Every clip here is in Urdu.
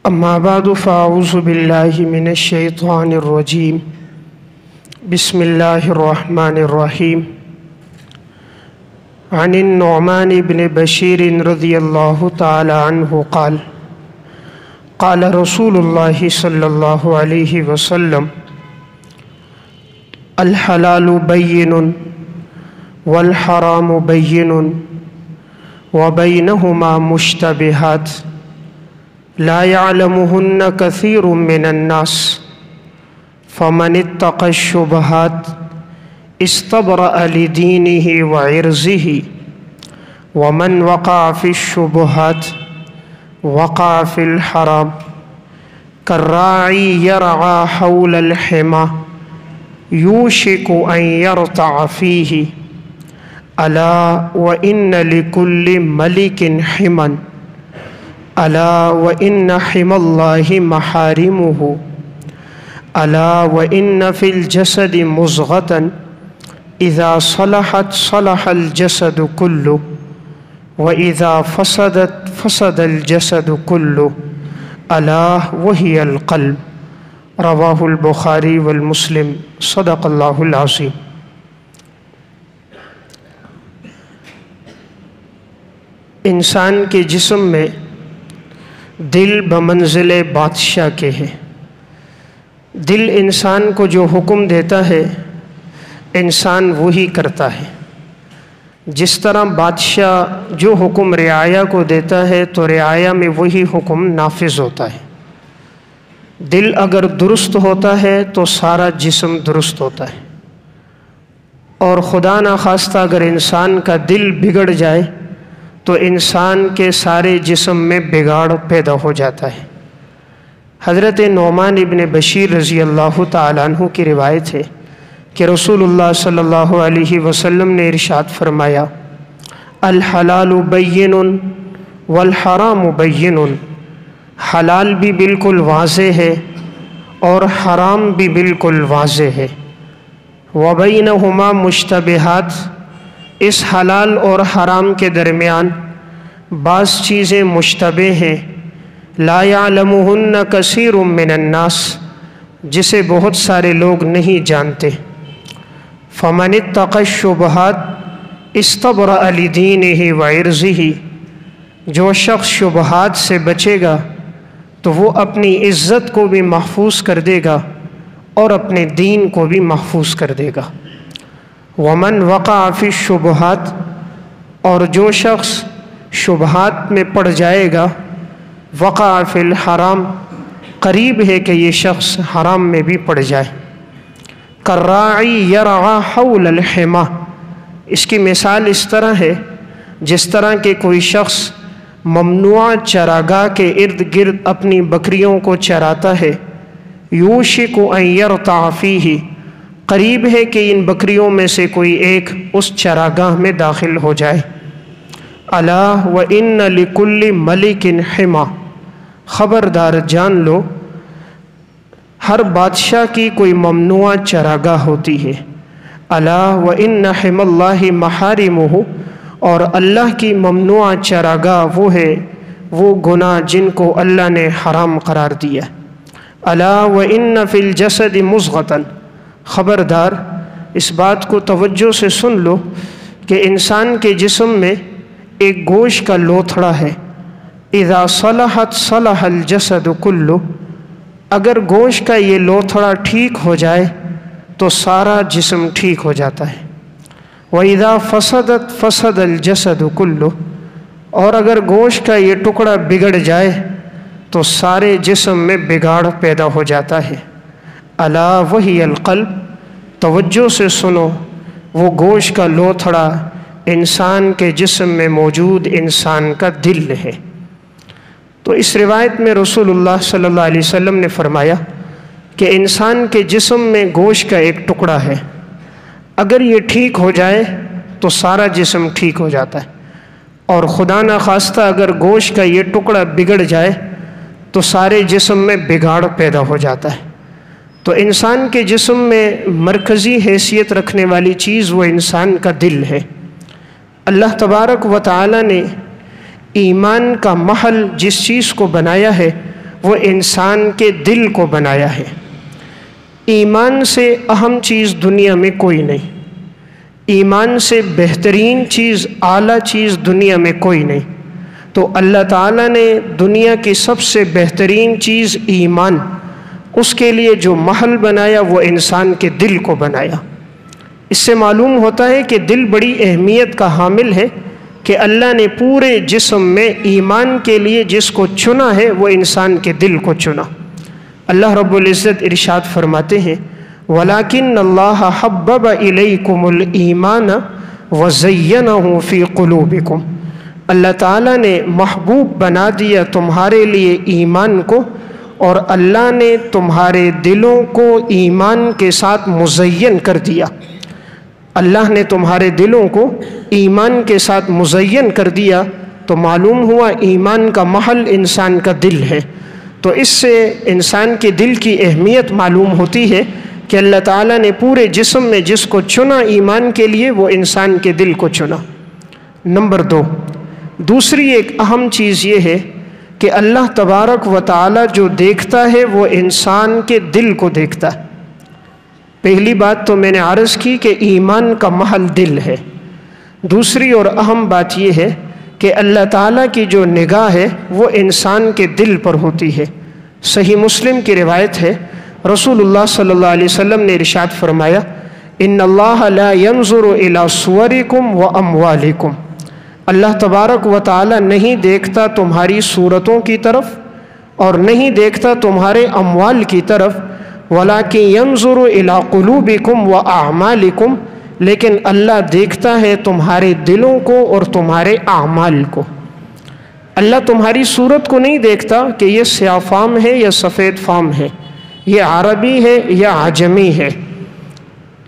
أما بعد فأعوذ بالله من الشيطان الرجيم بسم الله الرحمن الرحيم عن النعمان بن بشير رضي الله تعالى عنه قال قال رسول الله صلى الله عليه وسلم الحلال بين والحرام بين وبينهما مشتبهات لا يعلمهن كثير من الناس فمن اتقى الشبهات استبرأ لدينه وعرضه ومن وقع في الشبهات وقع في الحرام كالراعي يرعى حول الحمى يوشك أن يرتع فيه ألا وإن لكل ملك حمى ألا وإن حمى الله محارمه ألا وإن في الجسد مضغة إذا صلحت صلح الجسد كله وإذا فسدت فسد الجسد كله ألا وهي القلب رواه البخاری والمسلم صدق اللہ العظیم۔ انسان کے جسم میں دل بمنزل بادشاہ کے ہے۔ دل انسان کو جو حکم دیتا ہے انسان وہی کرتا ہے۔ جس طرح بادشاہ جو حکم رعایا کو دیتا ہے تو رعایا میں وہی حکم نافذ ہوتا ہے۔ دل اگر درست ہوتا ہے تو سارا جسم درست ہوتا ہے، اور خدا نخواستہ اگر انسان کا دل بگڑ جائے تو انسان کے سارے جسم میں بگاڑ پیدا ہو جاتا ہے۔ حضرت نعمان ابن بشیر رضی اللہ تعالیٰ عنہ کی روایت ہے کہ رسول اللہ صلی اللہ علیہ وسلم نے ارشاد فرمایا الحلال بین والحرام بین، حلال بھی بالکل واضح ہے اور حرام بھی بالکل واضح ہے۔ وبینہما مشتبہات، اس حلال اور حرام کے درمیان بعض چیزیں مشتبہ ہیں، لا یعلمہن کثیر من الناس، جسے بہت سارے لوگ نہیں جانتے۔ فمن اتقى الشبہات استبرأ لدینہ وعرضہ، جو شخص شبہات سے بچے گا تو وہ اپنی عزت کو بھی محفوظ کر دے گا اور اپنے دین کو بھی محفوظ کر دے گا۔ ومن وقع فی الشبہات، اور جو شخص شبہات میں پڑ جائے گا وقع فی الحرام، قریب ہے کہ یہ شخص حرام میں بھی پڑ جائے۔ کالراعی یرعی حول الحمى، اس کی مثال اس طرح ہے جس طرح کہ کوئی شخص ممنوع چراگاہ کے ارد گرد اپنی بکریوں کو چراتا ہے، یوشک ان یرتع فیہ، قریب ہے کہ ان بکریوں میں سے کوئی ایک اس چراگاہ میں داخل ہو جائے۔ الا وان لکل ملک حمى، خبردار جان لو ہر بادشاہ کی کوئی ممنوع چراگاہ ہوتی ہے۔ الا وان حمى اللہ محارمہ، اور اللہ کی ممنوع چراگاہ وہ ہے وہ گناہ جن کو اللہ نے حرام قرار دیا۔ الا وان فی الجسد مضغة، خبردار اس بات کو توجہ سے سن لو کہ انسان کے جسم میں ایک گوشت کا لوتھڑا ہے، اذا صلحت صلح الجسد کلہ، اگر گوشت کا یہ لوتھڑا ٹھیک ہو جائے تو سارا جسم ٹھیک ہو جاتا ہے۔ وَإِذَا فَسَدَتْ فَسَدَ الْجَسَدُ كُلُّهُ، اور اگر گوشت کا یہ ٹکڑا بگڑ جائے تو سارے جسم میں بگاڑ پیدا ہو جاتا ہے۔ الا وہی القلب، توجہ سے سنو، وہ گوشت کا لوتھڑا انسان کے جسم میں موجود انسان کا دل ہے۔ تو اس روایت میں رسول اللہ صلی اللہ علیہ وسلم نے فرمایا کہ انسان کے جسم میں گوشت کا ایک ٹکڑا ہے، اگر یہ ٹھیک ہو جائے تو سارا جسم ٹھیک ہو جاتا ہے، اور خدا نخواستہ اگر گوشت کا یہ ٹکڑا بگڑ جائے تو سارے جسم میں بگاڑ پیدا ہو جاتا ہے۔ تو انسان کے جسم میں مرکزی حیثیت رکھنے والی چیز وہ انسان کا دل ہے۔ اللہ تبارک و تعالی نے ایمان کا محل جس چیز کو بنایا ہے وہ انسان کے دل کو بنایا ہے۔ ایمان سے اہم چیز دنیا میں کوئی نہیں، ایمان سے بہترین چیز، اعلیٰ چیز دنیا میں کوئی نہیں۔ تو اللہ تعالیٰ نے دنیا کی سب سے بہترین چیز ایمان، اس کے لیے جو محل بنایا وہ انسان کے دل کو بنایا۔ اس سے معلوم ہوتا ہے کہ دل بڑی اہمیت کا حامل ہے، کہ اللہ نے پورے جسم میں ایمان کے لیے جس کو چنا ہے وہ انسان کے دل کو چنا۔ اللہ رب العزت ارشاد فرماتے ہیں وَلَكِنَّ اللَّهَ حَبَّبَ إِلَيْكُمُ الْإِيمَانَ وَزَيَّنَهُ فِي قُلُوبِكُمْ، اللہ تعالیٰ نے محبوب بنا دیا تمہارے لیے ایمان کو، اور اللہ نے تمہارے دلوں کو ایمان کے ساتھ مزین کر دیا۔ اللہ نے تمہارے دلوں کو ایمان کے ساتھ مزین کر دیا، تو معلوم ہوا ایمان کا محل انسان کا دل ہے۔ تو اس سے انسان کے دل کی اہمیت معلوم ہوتی ہے کہ اللہ تعالیٰ نے پورے جسم میں جس کو چنا ایمان کے لیے وہ انسان کے دل کو چنا۔ نمبر 2، دوسری ایک اہم چیز یہ ہے کہ اللہ تبارک و تعالیٰ جو دیکھتا ہے وہ انسان کے دل کو دیکھتا ہے۔ پہلی بات تو میں نے عرض کی کہ ایمان کا محل دل ہے۔ دوسری اور اہم بات یہ ہے کہ اللہ تعالیٰ کی جو نگاہ ہے وہ انسان کے دل پر ہوتی ہے۔ صحیح مسلم کی روایت ہے، رسول اللہ صلی اللہ علیہ وسلم نے ارشاد فرمایا ان اللہ لا ينظر الى صورکم و اموالکم، اللہ تبارک و تعالی نہیں دیکھتا تمہاری صورتوں کی طرف اور نہیں دیکھتا تمہارے اموال کی طرف، وَلَكِنْ يَنْظُرُ إِلَىٰ قُلُوبِكُمْ وَأَعْمَالِكُمْ، لیکن اللہ دیکھتا ہے تمہارے دلوں کو اور تمہارے اعمال کو۔ اللہ تمہاری صورت کو نہیں دیکھتا کہ یہ سیاہ فام ہے یا سفید فام ہے، یہ عربی ہے یا عجمی ہے،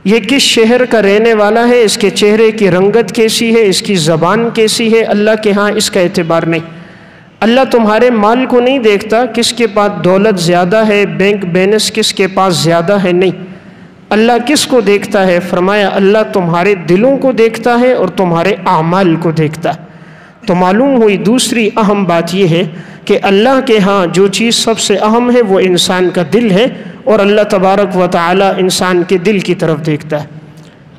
یہ کس شہر کا رہنے والا ہے، اس کے چہرے کی رنگت کیسی ہے، اس کی زبان کیسی ہے، اللہ کے ہاں اس کا اعتبار نہیں۔ اللہ تمہارے مال کو نہیں دیکھتا کس کے پاس دولت زیادہ ہے، بینک بیلنس کس کے پاس زیادہ ہے، نہیں۔ اللہ کس کو دیکھتا ہے؟ فرمایا اللہ تمہارے دلوں کو دیکھتا ہے اور تمہارے اعمال کو دیکھتا ہے۔ تو معلوم ہوئی دوسری اہم بات یہ ہے کہ اللہ کے ہاں جو چیز سب سے اہم ہے وہ انسان کا دل ہے، اور اللہ تبارک و تعالی انسان کے دل کی طرف دیکھتا ہے۔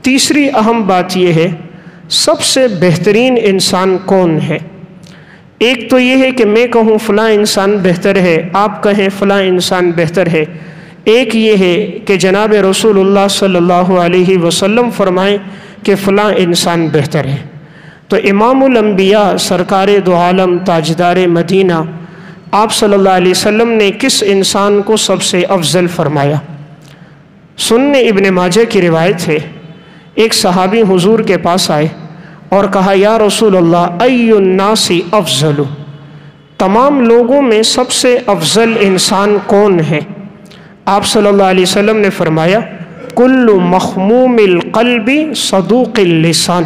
تیسری اہم بات یہ ہے سب سے بہترین انسان کون ہے؟ ایک تو یہ ہے کہ میں کہوں فلاں انسان بہتر ہے، آپ کہیں فلاں انسان بہتر ہے۔ ایک یہ ہے کہ جناب رسول اللہ صلی اللہ علیہ وسلم فرمائیں کہ فلاں انسان بہتر ہے۔ تو امام الانبیاء سرکار دو عالم تاجدار مدینہ آپ صلی اللہ علیہ وسلم نے کس انسان کو سب سے افضل فرمایا؟ سنن ابن ماجہ کی روایت ہے، ایک صحابی حضور کے پاس آئے اور کہا یا رسول اللہ ای الناس افضل، تمام لوگوں میں سب سے افضل انسان کون ہے؟ آپ صلی اللہ علیہ وسلم نے فرمایا کل مخموم القلب صدوق اللسان،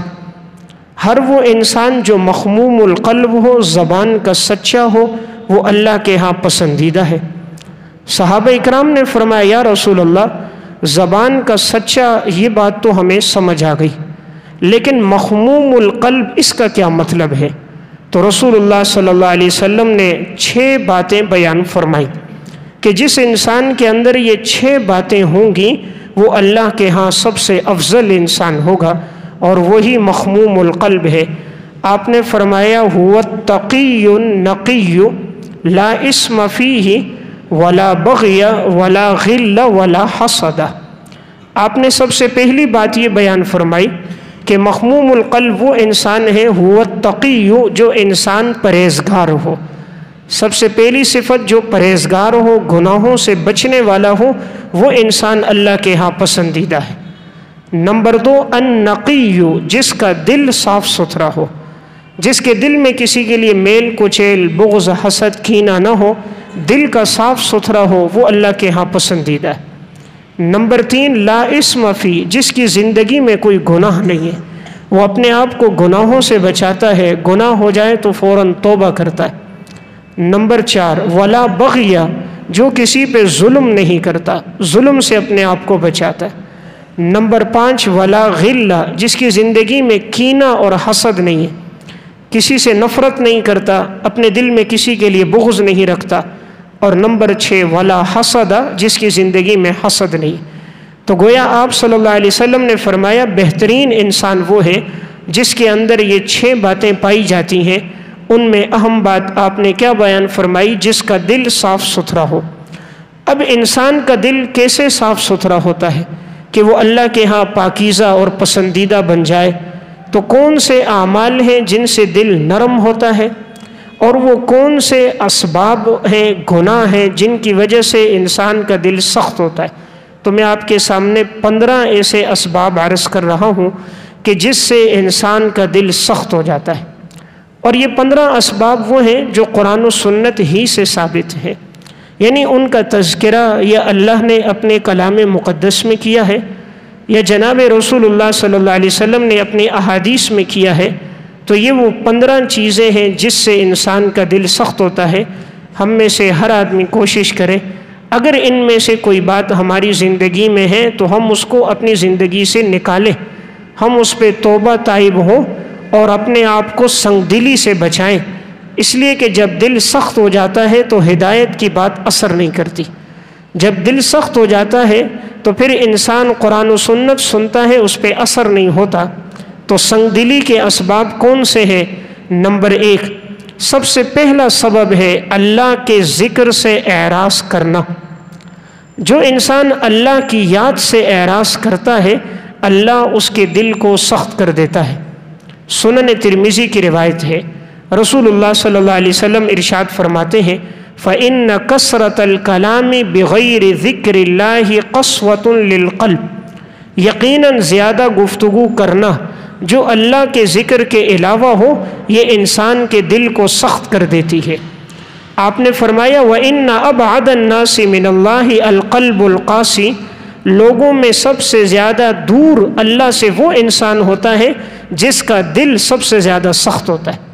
ہر وہ انسان جو مخموم القلب ہو، زبان کا سچا ہو، وہ اللہ کے ہاں پسندیدہ ہے۔ صحابہ اکرام نے فرمایا یا رسول اللہ زبان کا سچا یہ بات تو ہمیں سمجھ آ گئی، لیکن مخموم القلب اس کا کیا مطلب ہے؟ تو رسول اللہ صلی اللہ علیہ وسلم نے 6 باتیں بیان فرمائی کہ جس انسان کے اندر یہ 6 باتیں ہوں گی وہ اللہ کے ہاں سب سے افضل انسان ہوگا، اور وہی مخموم القلب ہے۔ آپ نے فرمایا هو التقی النقی لا اسم فیہ ولا بغی ولا غل ولا حسد۔ آپ نے سب سے پہلی بات یہ بیان فرمائی کہ مخموم القلب وہ انسان ہے هو التقی جو انسان پرہیزگار ہو۔ سب سے پہلی صفت جو پرہیزگار ہو، گناہوں سے بچنے والا ہو، وہ انسان اللہ کے ہاں پسندیدہ ہے۔ نمبر 2 النقی، جس کا دل صاف ستھرا ہو، جس کے دل میں کسی کے لیے میل کچیل بغض حسد کینہ نہ ہو، دل کا صاف ستھرا ہو، وہ اللہ کے ہاں پسندیدہ ہے۔ نمبر 3 لا اسم فی، جس کی زندگی میں کوئی گناہ نہیں ہے، وہ اپنے آپ کو گناہوں سے بچاتا ہے، گناہ ہو جائے تو فوراً توبہ کرتا ہے۔ نمبر 4 ولا بغی، جو کسی پہ ظلم نہیں کرتا، ظلم سے اپنے آپ کو بچاتا ہے۔ نمبر 5 ولا غل، جس کی زندگی میں کینہ اور حسد نہیں ہے، کسی سے نفرت نہیں کرتا، اپنے دل میں کسی کے لیے بغض نہیں رکھتا، اور نمبر 6 ولا حسد، جس کی زندگی میں حسد نہیں۔ تو گویا آپ صلی اللہ علیہ وسلم نے فرمایا بہترین انسان وہ ہے جس کے اندر یہ 6 باتیں پائی جاتی ہیں۔ ان میں اہم بات آپ نے کیا بیان فرمائی؟ جس کا دل صاف ستھرا ہو۔ اب انسان کا دل کیسے صاف ستھرا ہوتا ہے کہ وہ اللہ کے ہاں پاکیزہ اور پسندیدہ بن جائے؟ تو کون سے اعمال ہیں جن سے دل نرم ہوتا ہے، اور وہ کون سے اسباب ہیں، گناہ ہیں جن کی وجہ سے انسان کا دل سخت ہوتا ہے؟ تو میں آپ کے سامنے 15 ایسے اسباب عرض کر رہا ہوں کہ جس سے انسان کا دل سخت ہو جاتا ہے، اور یہ 15 اسباب وہ ہیں جو قرآن و سنت ہی سے ثابت ہیں، یعنی ان کا تذکرہ یا اللہ نے اپنے کلام مقدس میں کیا ہے یا جناب رسول اللہ صلی اللہ علیہ وسلم نے اپنی احادیث میں کیا ہے۔ تو یہ وہ 15 چیزیں ہیں جس سے انسان کا دل سخت ہوتا ہے۔ ہم میں سے ہر آدمی کوشش کرے اگر ان میں سے کوئی بات ہماری زندگی میں ہے تو ہم اس کو اپنی زندگی سے نکالیں، ہم اس پہ توبہ تائب ہوں اور اپنے آپ کو سنگ دلی سے بچائیں، اس لیے کہ جب دل سخت ہو جاتا ہے تو ہدایت کی بات اثر نہیں کرتی۔ جب دل سخت ہو جاتا ہے تو پھر انسان قرآن و سنت سنتا ہے، اس پہ اثر نہیں ہوتا۔ تو سنگ دلی کے اسباب کون سے ہیں؟ نمبر 1 سب سے پہلا سبب ہے اللہ کے ذکر سے اعراض کرنا۔ جو انسان اللہ کی یاد سے اعراض کرتا ہے اللہ اس کے دل کو سخت کر دیتا ہے۔ سنن ترمذی کی روایت ہے، رسول اللہ صلی اللہ علیہ وسلم ارشاد فرماتے ہیں فَإِنَّ كَثْرَةَ الْكَلَامِ بِغَيْرِ ذِكْرِ اللَّهِ قَسْوَةٌ لِلْقَلْبِ، یقیناً زیادہ گفتگو کرنا جو اللہ کے ذکر کے علاوہ ہو یہ انسان کے دل کو سخت کر دیتی ہے۔ آپ نے فرمایا وَإِنَّ أَبْعَدَ النَّاسِ مِنَ اللَّهِ الْقَلْبُ الْقَاسِي، لوگوں میں سب سے زیادہ دور اللہ سے وہ انسان ہوتا ہے جس کا دل سب سے زیادہ سخت ہوتا ہے۔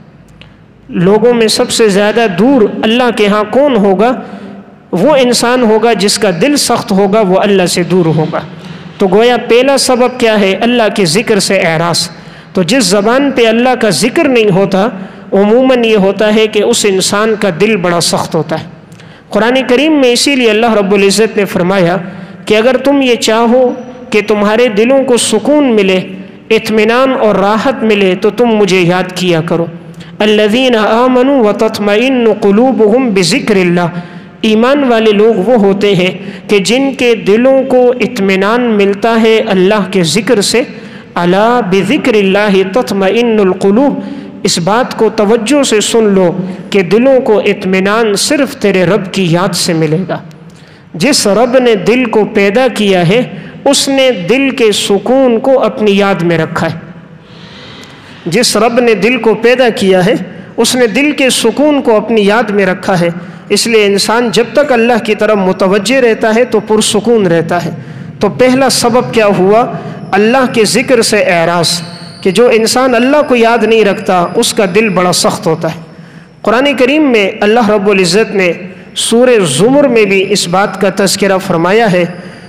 لوگوں میں سب سے زیادہ دور اللہ کے ہاں کون ہوگا؟ وہ انسان ہوگا جس کا دل سخت ہوگا، وہ اللہ سے دور ہوگا۔ تو گویا پہلا سبب کیا ہے؟ اللہ کے ذکر سے اعراض۔ تو جس زبان پہ اللہ کا ذکر نہیں ہوتا عموماً یہ ہوتا ہے کہ اس انسان کا دل بڑا سخت ہوتا ہے۔ قرآن کریم میں اسی لیے اللہ رب العزت نے فرمایا کہ اگر تم یہ چاہو کہ تمہارے دلوں کو سکون ملے، اطمینان اور راحت ملے تو تم مجھے یاد کیا کرو۔ الذین آمنوا وتطمئن قلوبہم بذکر اللہ، ایمان والے لوگ وہ ہوتے ہیں کہ جن کے دلوں کو اطمینان ملتا ہے اللہ کے ذکر سے۔ الا بذکر اللہ تطمئن القلوب، اس بات کو توجہ سے سن لو کہ دلوں کو اطمینان صرف تیرے رب کی یاد سے ملے گا۔ جس رب نے دل کو پیدا کیا ہے اس نے دل کے سکون کو اپنی یاد میں رکھا ہے۔ جس رب نے دل کو پیدا کیا ہے اس نے دل کے سکون کو اپنی یاد میں رکھا ہے، اس لیے انسان جب تک اللہ کی طرف متوجہ رہتا ہے تو پرسکون رہتا ہے۔ تو پہلا سبب کیا ہوا؟ اللہ کے ذکر سے اعراض، کہ جو انسان اللہ کو یاد نہیں رکھتا اس کا دل بڑا سخت ہوتا ہے۔ قرآن کریم میں اللہ رب العزت نے سورہ زمر میں بھی اس بات کا تذکرہ فرمایا ہے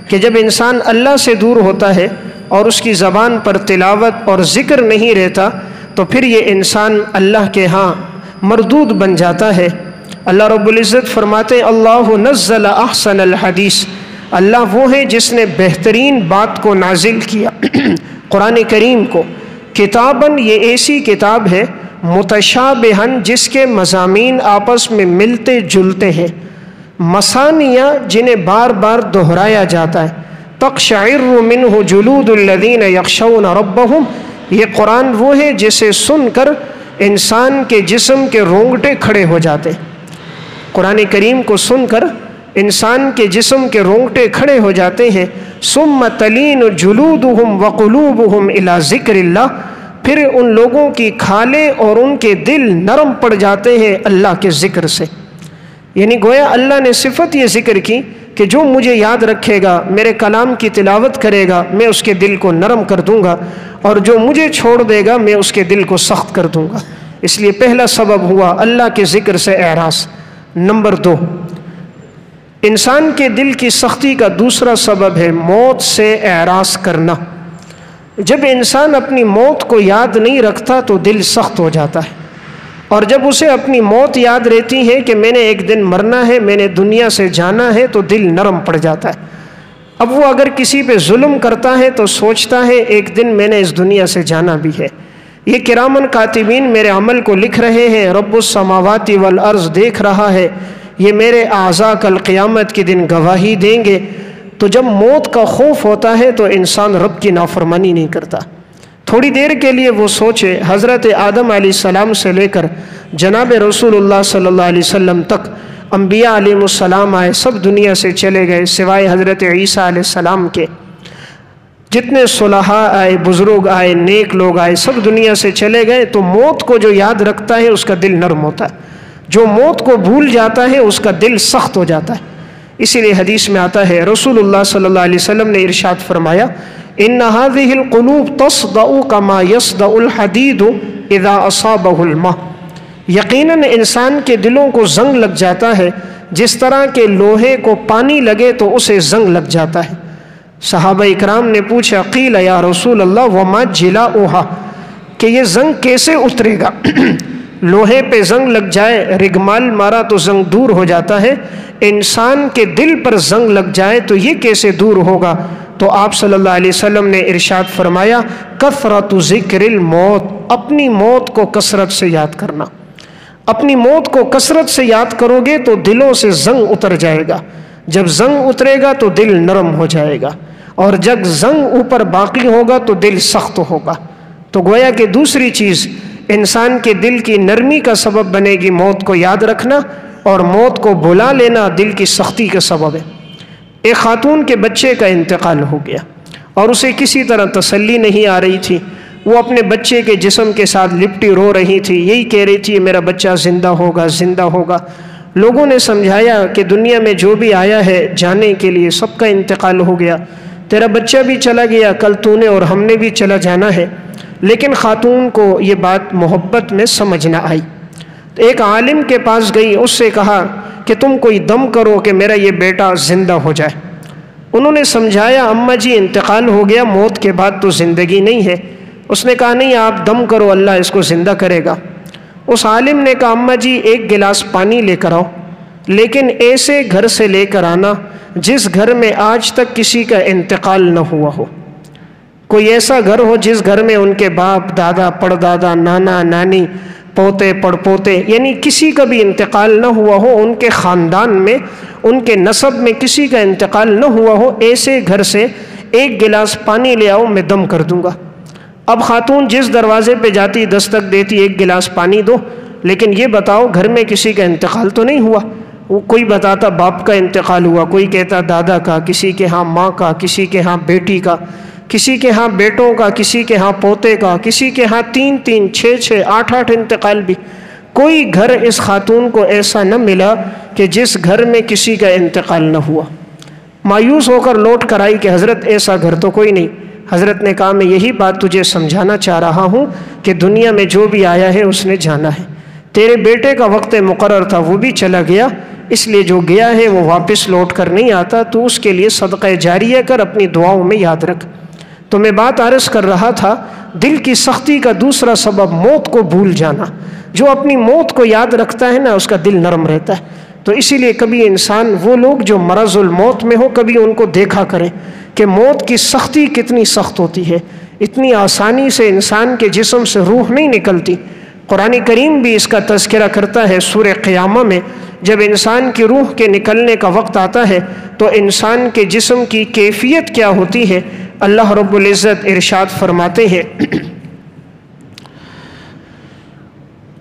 کہ جب انسان اللہ سے دور ہوتا ہے اور اس کی زبان پر تلاوت اور ذکر نہیں رہتا تو پھر یہ انسان اللہ کے ہاں مردود بن جاتا ہے۔ اللہ رب العزت فرماتے ہیں اللہ نزل احسن الحدیث، اللہ وہ ہے جس نے بہترین بات کو نازل کیا قرآن کریم کو۔ کتاباً، یہ ایسی کتاب ہے متشابہاً جس کے مضامین آپس میں ملتے جلتے ہیں، مثانیہ جنہیں بار بار دہرایا جاتا ہے، تقشعر منہ جلود الذین یخشون ربہم، یہ قرآن وہ ہے جسے سن کر انسان کے جسم کے رونگٹے کھڑے ہو جاتے ہیں۔ قرآن کریم کو سن کر انسان کے جسم کے رونگٹے کھڑے ہو جاتے ہیں۔ ثم تلین جلودہم وقلوبہم الی ذکر اللہ، پھر ان لوگوں کی کھالیں اور ان کے دل نرم پڑ جاتے ہیں اللہ کے ذکر سے۔ یعنی گویا اللہ نے صفت یہ ذکر کی کہ جو مجھے یاد رکھے گا، میرے کلام کی تلاوت کرے گا، میں اس کے دل کو نرم کر دوں گا، اور جو مجھے چھوڑ دے گا میں اس کے دل کو سخت کر دوں گا۔ اس لیے پہلا سبب ہوا اللہ کے ذکر سے اعراض۔ نمبر 2، انسان کے دل کی سختی کا دوسرا سبب ہے موت سے اعراض کرنا۔ جب انسان اپنی موت کو یاد نہیں رکھتا تو دل سخت ہو جاتا ہے۔ اور جب اسے اپنی موت یاد رہتی ہے کہ میں نے ایک دن مرنا ہے، میں نے دنیا سے جانا ہے، تو دل نرم پڑ جاتا ہے۔ اب وہ اگر کسی پہ ظلم کرتا ہے تو سوچتا ہے ایک دن میں نے اس دنیا سے جانا بھی ہے۔ یہ کرامن کاتبین میرے عمل کو لکھ رہے ہیں، رب السماوات والارض دیکھ رہا ہے، یہ میرے اعضاء کل قیامت کے دن گواہی دیں گے۔ تو جب موت کا خوف ہوتا ہے تو انسان رب کی نافرمانی نہیں کرتا۔ تھوڑی دیر کے لیے وہ سوچے، حضرت آدم علیہ السلام سے لے کر جناب رسول اللہ صلی اللہ علیہ وسلم تک انبیاء علیہ السلام آئے، سب دنیا سے چلے گئے سوائے حضرت عیسیٰ علیہ السلام کے۔ جتنے صلحاء آئے، بزرگ آئے، نیک لوگ آئے، سب دنیا سے چلے گئے۔ تو موت کو جو یاد رکھتا ہے اس کا دل نرم ہوتا ہے، جو موت کو بھول جاتا ہے اس کا دل سخت ہو جاتا ہے۔ اسی لیے حدیث میں آتا ہے، رسول اللہ صلی اللہ علیہ وسلم نے ارشاد فرمایا، ان هذه القلوب تصدأ كما يصدأ الحديد اذا اصابه الماء۔ یقیناً انسان کے دلوں کو زنگ لگ جاتا ہے جس طرح کہ لوہے کو پانی لگے تو اسے زنگ لگ جاتا ہے۔ صحابہ اکرام نے پوچھا، قیل یا رسول اللہ وما جلاؤها، کہ یہ زنگ کیسے اترے گا؟ لوہے پہ زنگ لگ جائے، رگمال مارا تو زنگ دور ہو جاتا ہے، انسان کے دل پر زنگ لگ جائے تو یہ کیسے دور ہوگا؟ تو آپ صلی اللہ علیہ وسلم نے ارشاد فرمایا، کثرت ذکر الموت، اپنی موت کو کثرت سے یاد کرنا۔ اپنی موت کو کثرت سے یاد کرو گے تو دلوں سے زنگ اتر جائے گا، جب زنگ اترے گا تو دل نرم ہو جائے گا، اور جب زنگ اوپر باقی ہوگا تو دل سخت ہوگا۔ تو گویا کہ دوسری چیز انسان کے دل کی نرمی کا سبب بنے گی موت کو یاد رکھنا، اور موت کو بھلا لینا دل کی سختی کا سبب ہے۔ ایک خاتون کے بچے کا انتقال ہو گیا اور اسے کسی طرح تسلی نہیں آ رہی تھی، وہ اپنے بچے کے جسم کے ساتھ لپٹی رو رہی تھی، یہی کہہ رہی تھی میرا بچہ زندہ ہوگا، زندہ ہوگا۔ لوگوں نے سمجھایا کہ دنیا میں جو بھی آیا ہے جانے کے لیے سب کا انتقال ہو گیا، تیرا بچہ بھی چلا گیا، کل تو نے اور ہم نے بھی چلا جانا ہے۔ لیکن خاتون کو یہ بات محبت میں سمجھ نہ آئی، تو ایک عالم کے پاس گئی، اس سے کہا کہ تم کوئی دم کرو کہ میرا یہ بیٹا زندہ ہو جائے۔ انہوں نے سمجھایا، اماں جی انتقال ہو گیا، موت کے بعد تو زندگی نہیں ہے۔ اس نے کہا نہیں، آپ دم کرو، اللہ اس کو زندہ کرے گا۔ اس عالم نے کہا اماں جی ایک گلاس پانی لے کر آؤ، لیکن ایسے گھر سے لے کر آنا جس گھر میں آج تک کسی کا انتقال نہ ہوا ہو۔ کوئی ایسا گھر ہو جس گھر میں ان کے باپ، دادا، پڑدادا، نانا، نانی، پوتے، پڑپوتے، یعنی کسی کا بھی انتقال نہ ہوا ہو، ان کے خاندان میں، ان کے نسب میں کسی کا انتقال نہ ہوا ہو، ایسے گھر سے ایک گلاس پانی لے آؤ، میں دم کر دوں گا۔ اب خاتون جس دروازے پہ جاتی دستک دیتی، ایک گلاس پانی دو، لیکن یہ بتاؤ گھر میں کسی کا انتقال تو نہیں ہوا؟ وہ کوئی بتاتا باپ کا انتقال ہوا، کوئی کہتا دادا کا، کسی کے ہاں ماں کا، کسی کے ہاں بیٹی کا، کسی کے ہاں بیٹوں کا، کسی کے ہاں پوتے کا، کسی کے ہاں 3 6 8 انتقال بھی۔ کوئی گھر اس خاتون کو ایسا نہ ملا کہ جس گھر میں کسی کا انتقال نہ ہوا۔ مایوس ہو کر لوٹ کر آئی کہ حضرت ایسا گھر تو کوئی نہیں۔ حضرت نے کہا میں یہی بات تجھے سمجھانا چاہ رہا ہوں کہ دنیا میں جو بھی آیا ہے اس نے جانا ہے۔ تیرے بیٹے کا وقت مقرر تھا، وہ بھی چلا گیا، اس لیے جو گیا ہے وہ واپس لوٹ کر نہیں آتا، تو اس کے لیے صدقہ جاریہ کر، اپنی دعاؤں میں یاد رکھ۔ تو میں بات عرض کر رہا تھا، دل کی سختی کا دوسرا سبب موت کو بھول جانا۔ جو اپنی موت کو یاد رکھتا ہے نا، اس کا دل نرم رہتا ہے۔ تو اسی لیے کبھی انسان، وہ لوگ جو مرض الموت میں ہو، کبھی ان کو دیکھا کریں کہ موت کی سختی کتنی سخت ہوتی ہے۔ اتنی آسانی سے انسان کے جسم سے روح نہیں نکلتی۔ قرآن کریم بھی اس کا تذکرہ کرتا ہے سورہ قیامہ میں، جب انسان کی روح کے نکلنے کا وقت آتا ہے تو انسان کے جسم کی کیفیت کیا ہوتی ہے۔ اللہ رب العزت ارشاد فرماتے ہیں،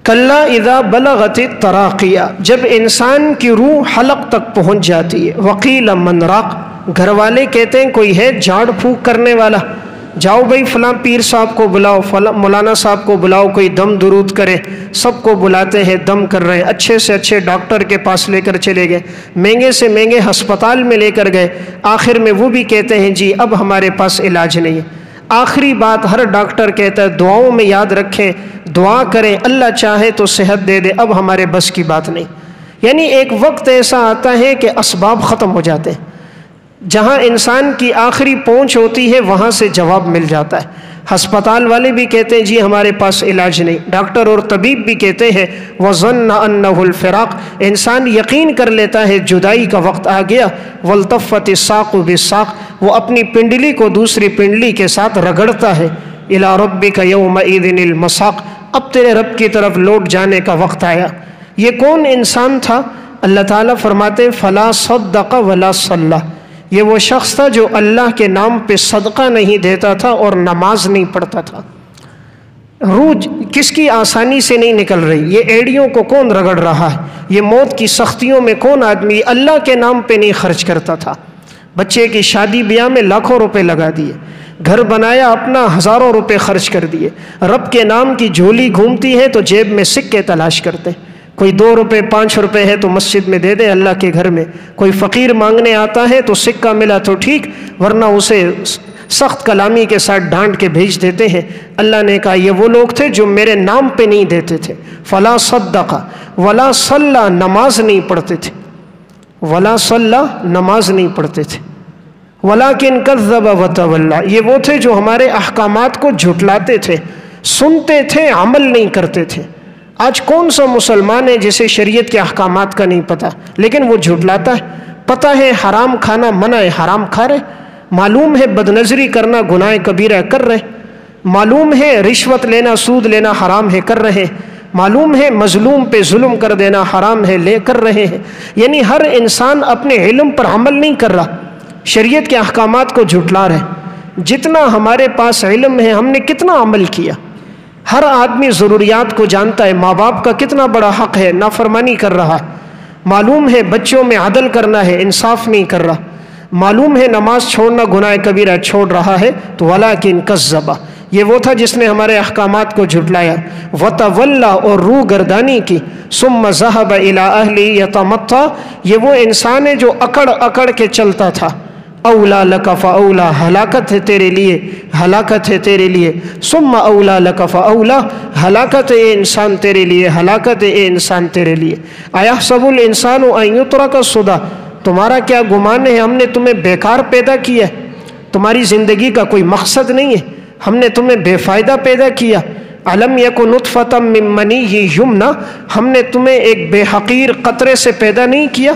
کلا اذا بلغت التراقیہ، جب انسان کی روح حلق تک پہنچ جاتی ہے، وقیل من راق، گھر والے کہتے ہیں کوئی ہے جھاڑ پھونک کرنے والا، جاؤ بھائی فلاں پیر صاحب کو بلاؤ، فلاں مولانا صاحب کو بلاؤ، کوئی دم درود کرے۔ سب کو بلاتے ہیں، دم کر رہے ہیں، اچھے سے اچھے ڈاکٹر کے پاس لے کر چلے گئے، مہنگے سے مہنگے ہسپتال میں لے کر گئے، آخر میں وہ بھی کہتے ہیں جی اب ہمارے پاس علاج نہیں ہے۔ آخری بات ہر ڈاکٹر کہتا ہے دعاؤں میں یاد رکھیں، دعا کریں، اللہ چاہے تو صحت دے دے، اب ہمارے بس کی بات نہیں۔ یعنی ایک وقت ایسا آتا ہے کہ اسباب ختم ہو جاتے ہیں، جہاں انسان کی آخری پہنچ ہوتی ہے وہاں سے جواب مل جاتا ہے۔ ہسپتال والے بھی کہتے ہیں جی ہمارے پاس علاج نہیں، ڈاکٹر اور طبیب بھی کہتے ہیں وَظَنَّ أَنَّهُ الْفِرَاقُ، انسان یقین کر لیتا ہے جدائی کا وقت آ گیا، وَالْتَفَّتِ السَّاقُ بِالسَّاقِ، وہ اپنی پنڈلی کو دوسری پنڈلی کے ساتھ رگڑتا ہے، إِلَىٰ رَبِّكَ يَوْمَئِذٍ الْمَسَاقُ، اب تیرے رب کی طرف لوٹ جانے کا وقت آیا۔ یہ کون انسان تھا؟ اللہ تعالیٰ فرماتے ہیں فَلَا صَدَّقَ وَلَا صَلَّى، یہ وہ شخص تھا جو اللہ کے نام پہ صدقہ نہیں دیتا تھا اور نماز نہیں پڑھتا تھا۔ روح کس کی آسانی سے نہیں نکل رہی، یہ ایڑیوں کو کون رگڑ رہا ہے، یہ موت کی سختیوں میں کون آدمی اللہ کے نام پہ نہیں خرچ کرتا تھا۔ بچے کی شادی بیاہ میں لاکھوں روپے لگا دیے، گھر بنایا اپنا ہزاروں روپے خرچ کر دیے، رب کے نام کی جھولی گھومتی ہے تو جیب میں سکے تلاش کرتے، کوئی 2 روپے 5 روپے ہے تو مسجد میں دے دے اللہ کے گھر میں، کوئی فقیر مانگنے آتا ہے تو سکہ ملا تو ٹھیک ورنہ اسے سخت کلامی کے ساتھ ڈانٹ کے بھیج دیتے ہیں۔ اللہ نے کہا یہ وہ لوگ تھے جو میرے نام پہ نہیں دیتے تھے۔ فلا صدق ولا صلی، نماز نہیں پڑھتے تھے، ولا صلی نماز نہیں پڑھتے تھے، ولیکن کذب وتولی، یہ وہ تھے جو ہمارے احکامات کو جھٹلاتے تھے، سنتے تھے عمل نہیں کرتے تھے۔ آج کون سا مسلمان ہے جسے شریعت کے احکامات کا نہیں پتہ لیکن وہ جھٹلاتا ہے؟ پتہ ہے حرام کھانا منع ہے، حرام کھا رہے، معلوم ہے بدنظری کرنا گناہ کبیرہ کر رہے، معلوم ہے رشوت لینا سود لینا حرام ہے کر رہے، معلوم ہے مظلوم پہ ظلم کر دینا حرام ہے لے کر رہے ہیں۔ یعنی ہر انسان اپنے علم پر عمل نہیں کر رہا، شریعت کے احکامات کو جھٹلا رہے۔ جتنا ہمارے پاس علم ہے ہم نے کتنا عمل کیا؟ ہر آدمی ضروریات کو جانتا ہے، ماں باپ کا کتنا بڑا حق ہے، نافرمانی کر رہا ہے، معلوم ہے بچوں میں عدل کرنا ہے، انصاف نہیں کر رہا، معلوم ہے نماز چھوڑنا گناہ کبیرہ چھوڑ رہا ہے، تو ولیکن کذب، یہ وہ تھا جس نے ہمارے احکامات کو جھٹلایا، وتولی اور روح گردانی کی، ثم ذهب الى اهله يتمطى، یہ وہ انسان ہے جو اکڑ اکڑ کے چلتا تھا، اولا لک فاولا، ہلاکت ہے تیرے لیے، ہلاکت ہے تیرے لیے، ثم اولا لک فاولا، ہلاکت ہے انسان تیرے لیے، ہلاکت ہے انسان تیرے لیے۔ ایحسب الانسان ان یترک سدی، تمہارا کیا گمان ہے ہم نے تمہیں بیکار پیدا کیا ہے؟ تمہاری زندگی کا کوئی مقصد نہیں ہے، ہم نے تمہیں بے فائدہ پیدا کیا۔ علم یک نطفۃ من منی یمنی، ہم نے تمہیں ایک بے حقیر قطرے سے پیدا نہیں کیا،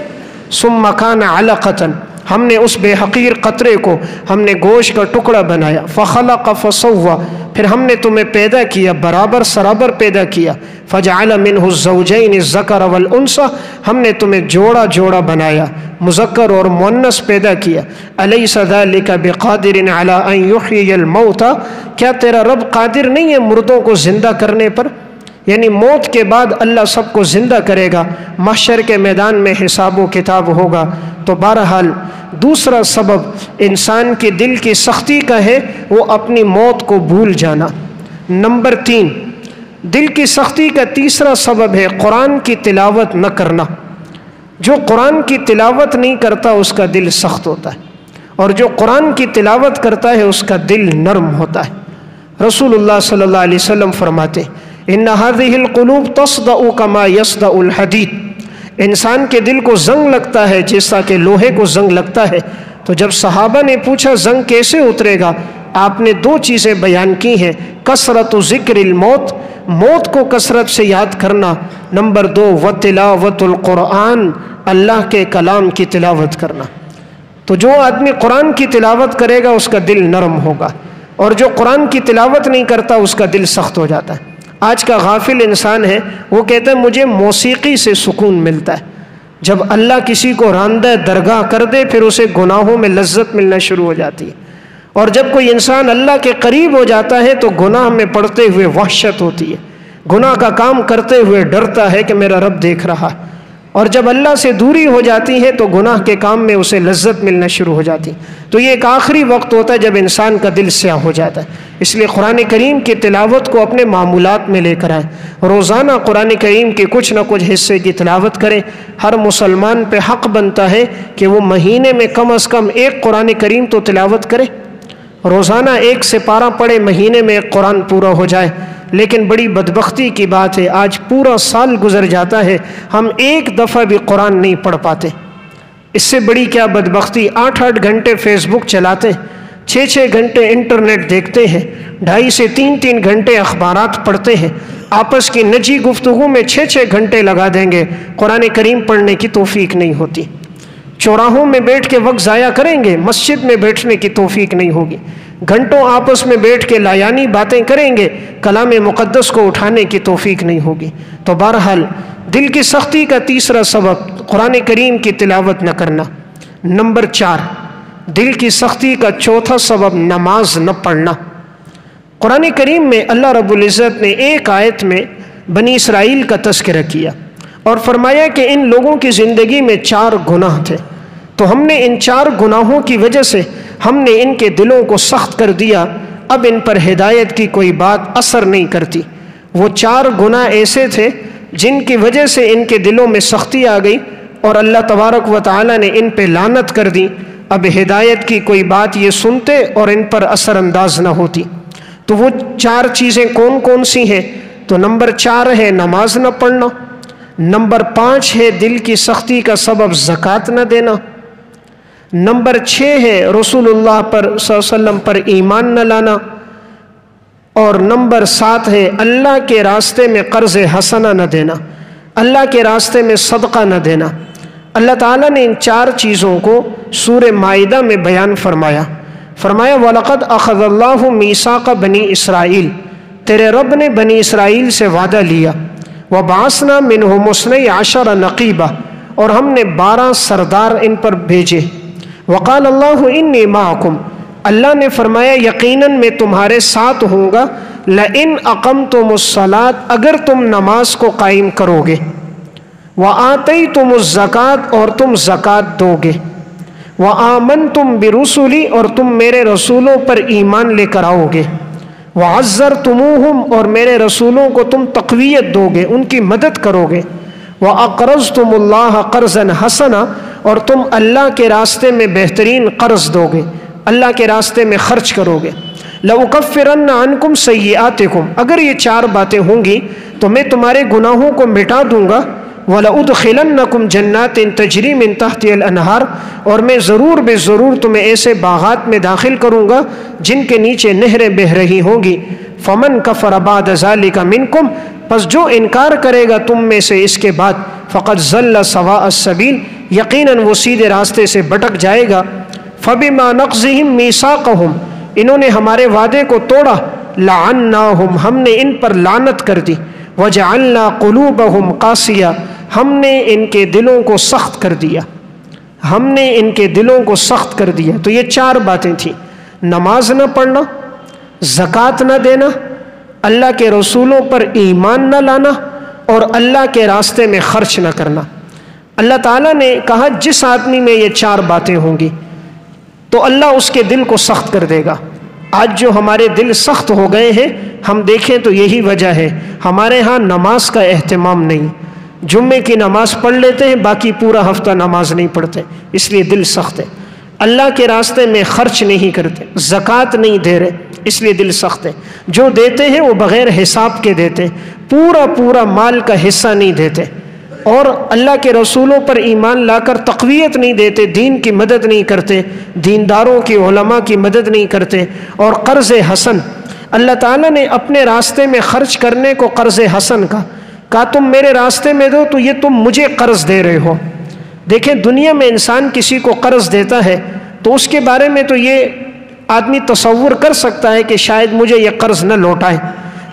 ثم کان علقۃ، ہم نے اس بے حقیر قطرے کو ہم نے گوشت کا ٹکڑا بنایا، فخلق فسوى، پھر ہم نے تمہیں پیدا کیا برابر سرابر پیدا کیا، فجعل منہ الزوجین الذکر والانثى، ہم نے تمہیں جوڑا جوڑا بنایا، مذکر اور مؤنث پیدا کیا۔ الیس ذلک بقادر علی ان یحیی الموتى، کیا تیرا رب قادر نہیں ہے مردوں کو زندہ کرنے پر؟ یعنی موت کے بعد اللہ سب کو زندہ کرے گا، محشر کے میدان میں حساب و کتاب ہوگا۔ تو بہرحال دوسرا سبب انسان کے دل کی سختی کا ہے وہ اپنی موت کو بھول جانا۔ نمبر 3، دل کی سختی کا تیسرا سبب ہے قرآن کی تلاوت نہ کرنا۔ جو قرآن کی تلاوت نہیں کرتا اس کا دل سخت ہوتا ہے، اور جو قرآن کی تلاوت کرتا ہے اس کا دل نرم ہوتا ہے۔ رسول اللہ صلی اللہ علیہ وسلم فرماتے ہیں ان هذه القلوب تصدأ كما يصدأ الحديد، انسان کے دل کو زنگ لگتا ہے جیسا کہ لوہے کو زنگ لگتا ہے۔ تو جب صحابہ نے پوچھا زنگ کیسے اترے گا، آپ نے 2 چیزیں بیان کی ہیں، کثرت ذکر الموت، موت کو کثرت سے یاد کرنا، نمبر 2 وتلاوت القرآن، اللہ کے کلام کی تلاوت کرنا۔ تو جو آدمی قرآن کی تلاوت کرے گا اس کا دل نرم ہوگا، اور جو قرآن کی تلاوت نہیں کرتا اس کا دل سخت ہو جاتا ہے۔ آج کا غافل انسان ہے وہ کہتا ہے مجھے موسیقی سے سکون ملتا ہے۔ جب اللہ کسی کو راندہ درگاہ کر دے پھر اسے گناہوں میں لذت ملنا شروع ہو جاتی ہے، اور جب کوئی انسان اللہ کے قریب ہو جاتا ہے تو گناہ میں پڑتے ہوئے وحشت ہوتی ہے، گناہ کا کام کرتے ہوئے ڈرتا ہے کہ میرا رب دیکھ رہا ہے، اور جب اللہ سے دوری ہو جاتی ہے تو گناہ کے کام میں اسے لذت ملنا شروع ہو جاتی ہے۔ تو یہ ایک آخری وقت ہوتا ہے جب انسان کا دل سیاہ ہو جاتا ہے۔ اس لیے قرآن کریم کی تلاوت کو اپنے معمولات میں لے کر آئیں، روزانہ قرآن کریم کے کچھ نہ کچھ حصے کی تلاوت کریں۔ ہر مسلمان پہ حق بنتا ہے کہ وہ مہینے میں کم از کم 1 قرآن کریم تو تلاوت کرے، روزانہ 1 سپارہ پڑھے، مہینے میں 1 قرآن پورا ہو جائے۔ لیکن بڑی بدبختی کی بات ہے آج پورا سال گزر جاتا ہے ہم 1 دفعہ بھی قرآن نہیں پڑھ پاتے۔ اس سے بڑی کیا بدبختی، 8 گھنٹے فیس بک چلاتے ہیں، 6 گھنٹے انٹرنیٹ دیکھتے ہیں، 2.5 سے 3 گھنٹے اخبارات پڑھتے ہیں، آپس کی نجی گفتگو میں 6 گھنٹے لگا دیں گے، قرآن کریم پڑھنے کی توفیق نہیں ہوتی۔ چوراہوں میں بیٹھ کے وقت ضائع کریں گے، مسجد میں بیٹھنے کی توفیق نہیں ہوگی۔ گھنٹوں آپس میں بیٹھ کے لایانی باتیں کریں گے، کلام مقدس کو اٹھانے کی توفیق نہیں ہوگی۔ تو بہرحال دل کی سختی کا تیسرا سبب قرآن کریم کی تلاوت نہ کرنا۔ نمبر 4، دل کی سختی کا چوتھا سبب نماز نہ پڑھنا۔ قرآن کریم میں اللہ رب العزت نے ایک آیت میں بنی اسرائیل کا تذکرہ کیا اور فرمایا کہ ان لوگوں کی زندگی میں 4 گناہ تھے، تو ہم نے ان 4 گناہوں کی وجہ سے ہم نے ان کے دلوں کو سخت کر دیا، اب ان پر ہدایت کی کوئی بات اثر نہیں کرتی۔ وہ 4 گناہ ایسے تھے جن کی وجہ سے ان کے دلوں میں سختی آ گئی اور اللہ تبارک و تعالی نے ان پہ لعنت کر دی۔ اب ہدایت کی کوئی بات یہ سنتے اور ان پر اثر انداز نہ ہوتی۔ تو وہ 4 چیزیں کون کون سی ہیں؟ تو نمبر 4 ہے نماز نہ پڑھنا، نمبر 5 ہے دل کی سختی کا سبب زکوٰۃ نہ دینا، نمبر 6 ہے رسول اللہ پر صلی اللہ علیہ وسلم پر ایمان نہ لانا، اور نمبر 7 ہے اللہ کے راستے میں قرض حسنہ نہ دینا، اللہ کے راستے میں صدقہ نہ دینا۔ اللہ تعالیٰ نے ان 4 چیزوں کو سورہ مائدہ میں بیان فرمایا۔ وَلَقَدْ أَخَذَ اللَّهُ مِيثَاقَ بَنِي إِسرَائِيلَ، تیرے رب نے بنی اسرائیل سے وعدہ لیا۔ وَبَعَثْنَا مِنْهُمُ 12 نَقِيبًا، اور ہم نے 12 سردار ان پر بھیجے۔ وَقَالَ اللَّهُ إِنِّي مَعَكُمْ، اللہ نے فرمایا یقیناً میں تمہارے ساتھ ہوں گا۔ لَإِنْ أَقَمْتُمُ الصَّلَاةَ، اگر تم نماز کو قائم کرو گے، وَآتَيْتُمُ الزَّكَاةَ، اور تم زکوٰۃ دو گے، وَآمَنْتُمْ بِرُسُلِي، اور تم میرے رسولوں پر ایمان لے کر آؤ گے، وَعَزَّرْتُمُوهُمْ، اور میرے رسولوں کو تم تقویت دو گے، ان کی مدد کرو گے، وَأَقْرَضْتُمُ اللَّهَ قَرْضًا حَسَنًا، اور تم اللہ کے راستے میں بہترین قرض دو گے، اللہ کے راستے میں خرچ کرو گے۔ لَأُكَفِّرَنَّ عَنْكُمْ سَيِّئَاتِكُمْ، اگر یہ 4 باتیں ہوں گی تو میں تمہارے گناہوں کو مٹا دوں گا۔ وَلَأُدْخِلَنَّكُمْ جَنَّاتٍ تَجْرِي مِن تَحْتِهَا الْأَنْهَارُ، اور میں ضرور بے ضرور تمہیں ایسے باغات میں داخل کروں گا جن کے نیچے نہریں بہہ رہی ہوں گی۔ فَمَنْ كَفَرَ بَعْدَ ذَلِكَ مِنْكُمْ، پس جو انکار کرے گا تم میں سے اس کے بعد، فَقَدْ ضَلَّ سَوَاءَ السَّبِيلِ، یقیناً وہ سیدھے راستے سے بھٹک جائے گا۔ فَبِمَا نَقْضِهِمْ مِيثَاقَهُمْ، انہوں نے ہمارے وعدے کو توڑا، لَعَنَّاهُمْ، ہم نے ان پر لعنت کر دی، وَجَعَلْنَا قُلُوبَهُمْ قَاسِيَةً، ہم نے ان کے دلوں کو سخت کر دیا، ہم نے ان کے دلوں کو سخت کر دیا۔ تو یہ 4 باتیں تھیں، نماز نہ پڑھنا، زکوٰۃ نہ دینا، اللہ کے رسولوں پر ایمان نہ لانا، اور اللہ کے راستے میں خرچ نہ کرنا۔ اللہ تعالیٰ نے کہا جس آدمی میں یہ 4 باتیں ہوں گی تو اللہ اس کے دل کو سخت کر دے گا۔ آج جو ہمارے دل سخت ہو گئے ہیں، ہم دیکھیں تو یہی وجہ ہے، ہمارے ہاں نماز کا اہتمام نہیں۔ جمعے کی نماز پڑھ لیتے ہیں، باقی پورا ہفتہ نماز نہیں پڑھتے، اس لیے دل سخت ہے۔ اللہ کے راستے میں خرچ نہیں کرتے، زکوٰۃ نہیں دے رہے، اس لیے دل سخت ہے۔ جو دیتے ہیں وہ بغیر حساب کے دیتے، پورا مال کا حصہ نہیں دیتے، اور اللہ کے رسولوں پر ایمان لا کر تقویت نہیں دیتے، دین کی مدد نہیں کرتے، دینداروں کی علماء کی مدد نہیں کرتے۔ اور قرض حسن، اللہ تعالیٰ نے اپنے راستے میں خرچ کرنے کو قرض حسن کہا تم میرے راستے میں دو تو یہ تم مجھے قرض دے رہے ہو۔ دیکھیں دنیا میں انسان کسی کو قرض دیتا ہے تو اس کے بارے میں تو یہ آدمی تصور کر سکتا ہے کہ شاید مجھے یہ قرض نہ لوٹائے،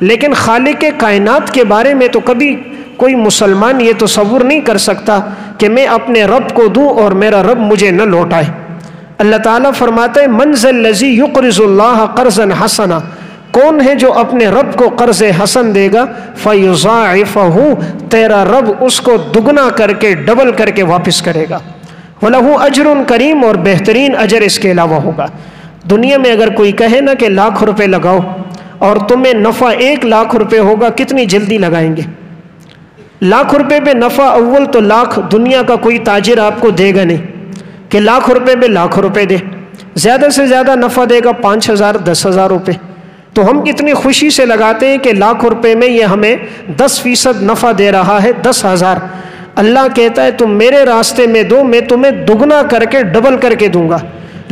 لیکن خالق کائنات کے بارے میں تو کبھی کوئی مسلمان یہ تصور نہیں کر سکتا کہ میں اپنے رب کو دوں اور میرا رب مجھے نہ لوٹائے۔ اللہ تعالیٰ فرماتا ہے من ذا الذی یقرض اللہ قرضا حسنا، کون ہے جو اپنے رب کو قرض حسن دے گا، فَيُضَاعِفَهُ، تیرا رب اس کو دگنا کر کے ڈبل کر کے واپس کرے گا، وَلَهُ أَجْرٌ کریم، اور بہترین اجر اس کے علاوہ ہوگا۔ دنیا میں اگر کوئی کہے نا کہ 1,00,000 روپے لگاؤ اور تمہیں نفع 1,00,000 روپے ہوگا، کتنی جلدی لگائیں گے؟ 1,00,000 روپے پہ نفع اول تو 1,00,000 دنیا کا کوئی تاجر آپ کو دے گا نہیں کہ 1,00,000 روپے پہ 1,00,000 روپے دے، زیادہ سے زیادہ نفع دے گا 5,000 10,000 روپے۔ تو ہم کتنی خوشی سے لگاتے ہیں کہ 1,00,000 روپے میں یہ ہمیں 10% نفع دے رہا ہے، 10,000۔ اللہ کہتا ہے تم میرے راستے میں دو، میں تمہیں دگنا کر کے ڈبل کر کے دوں گا۔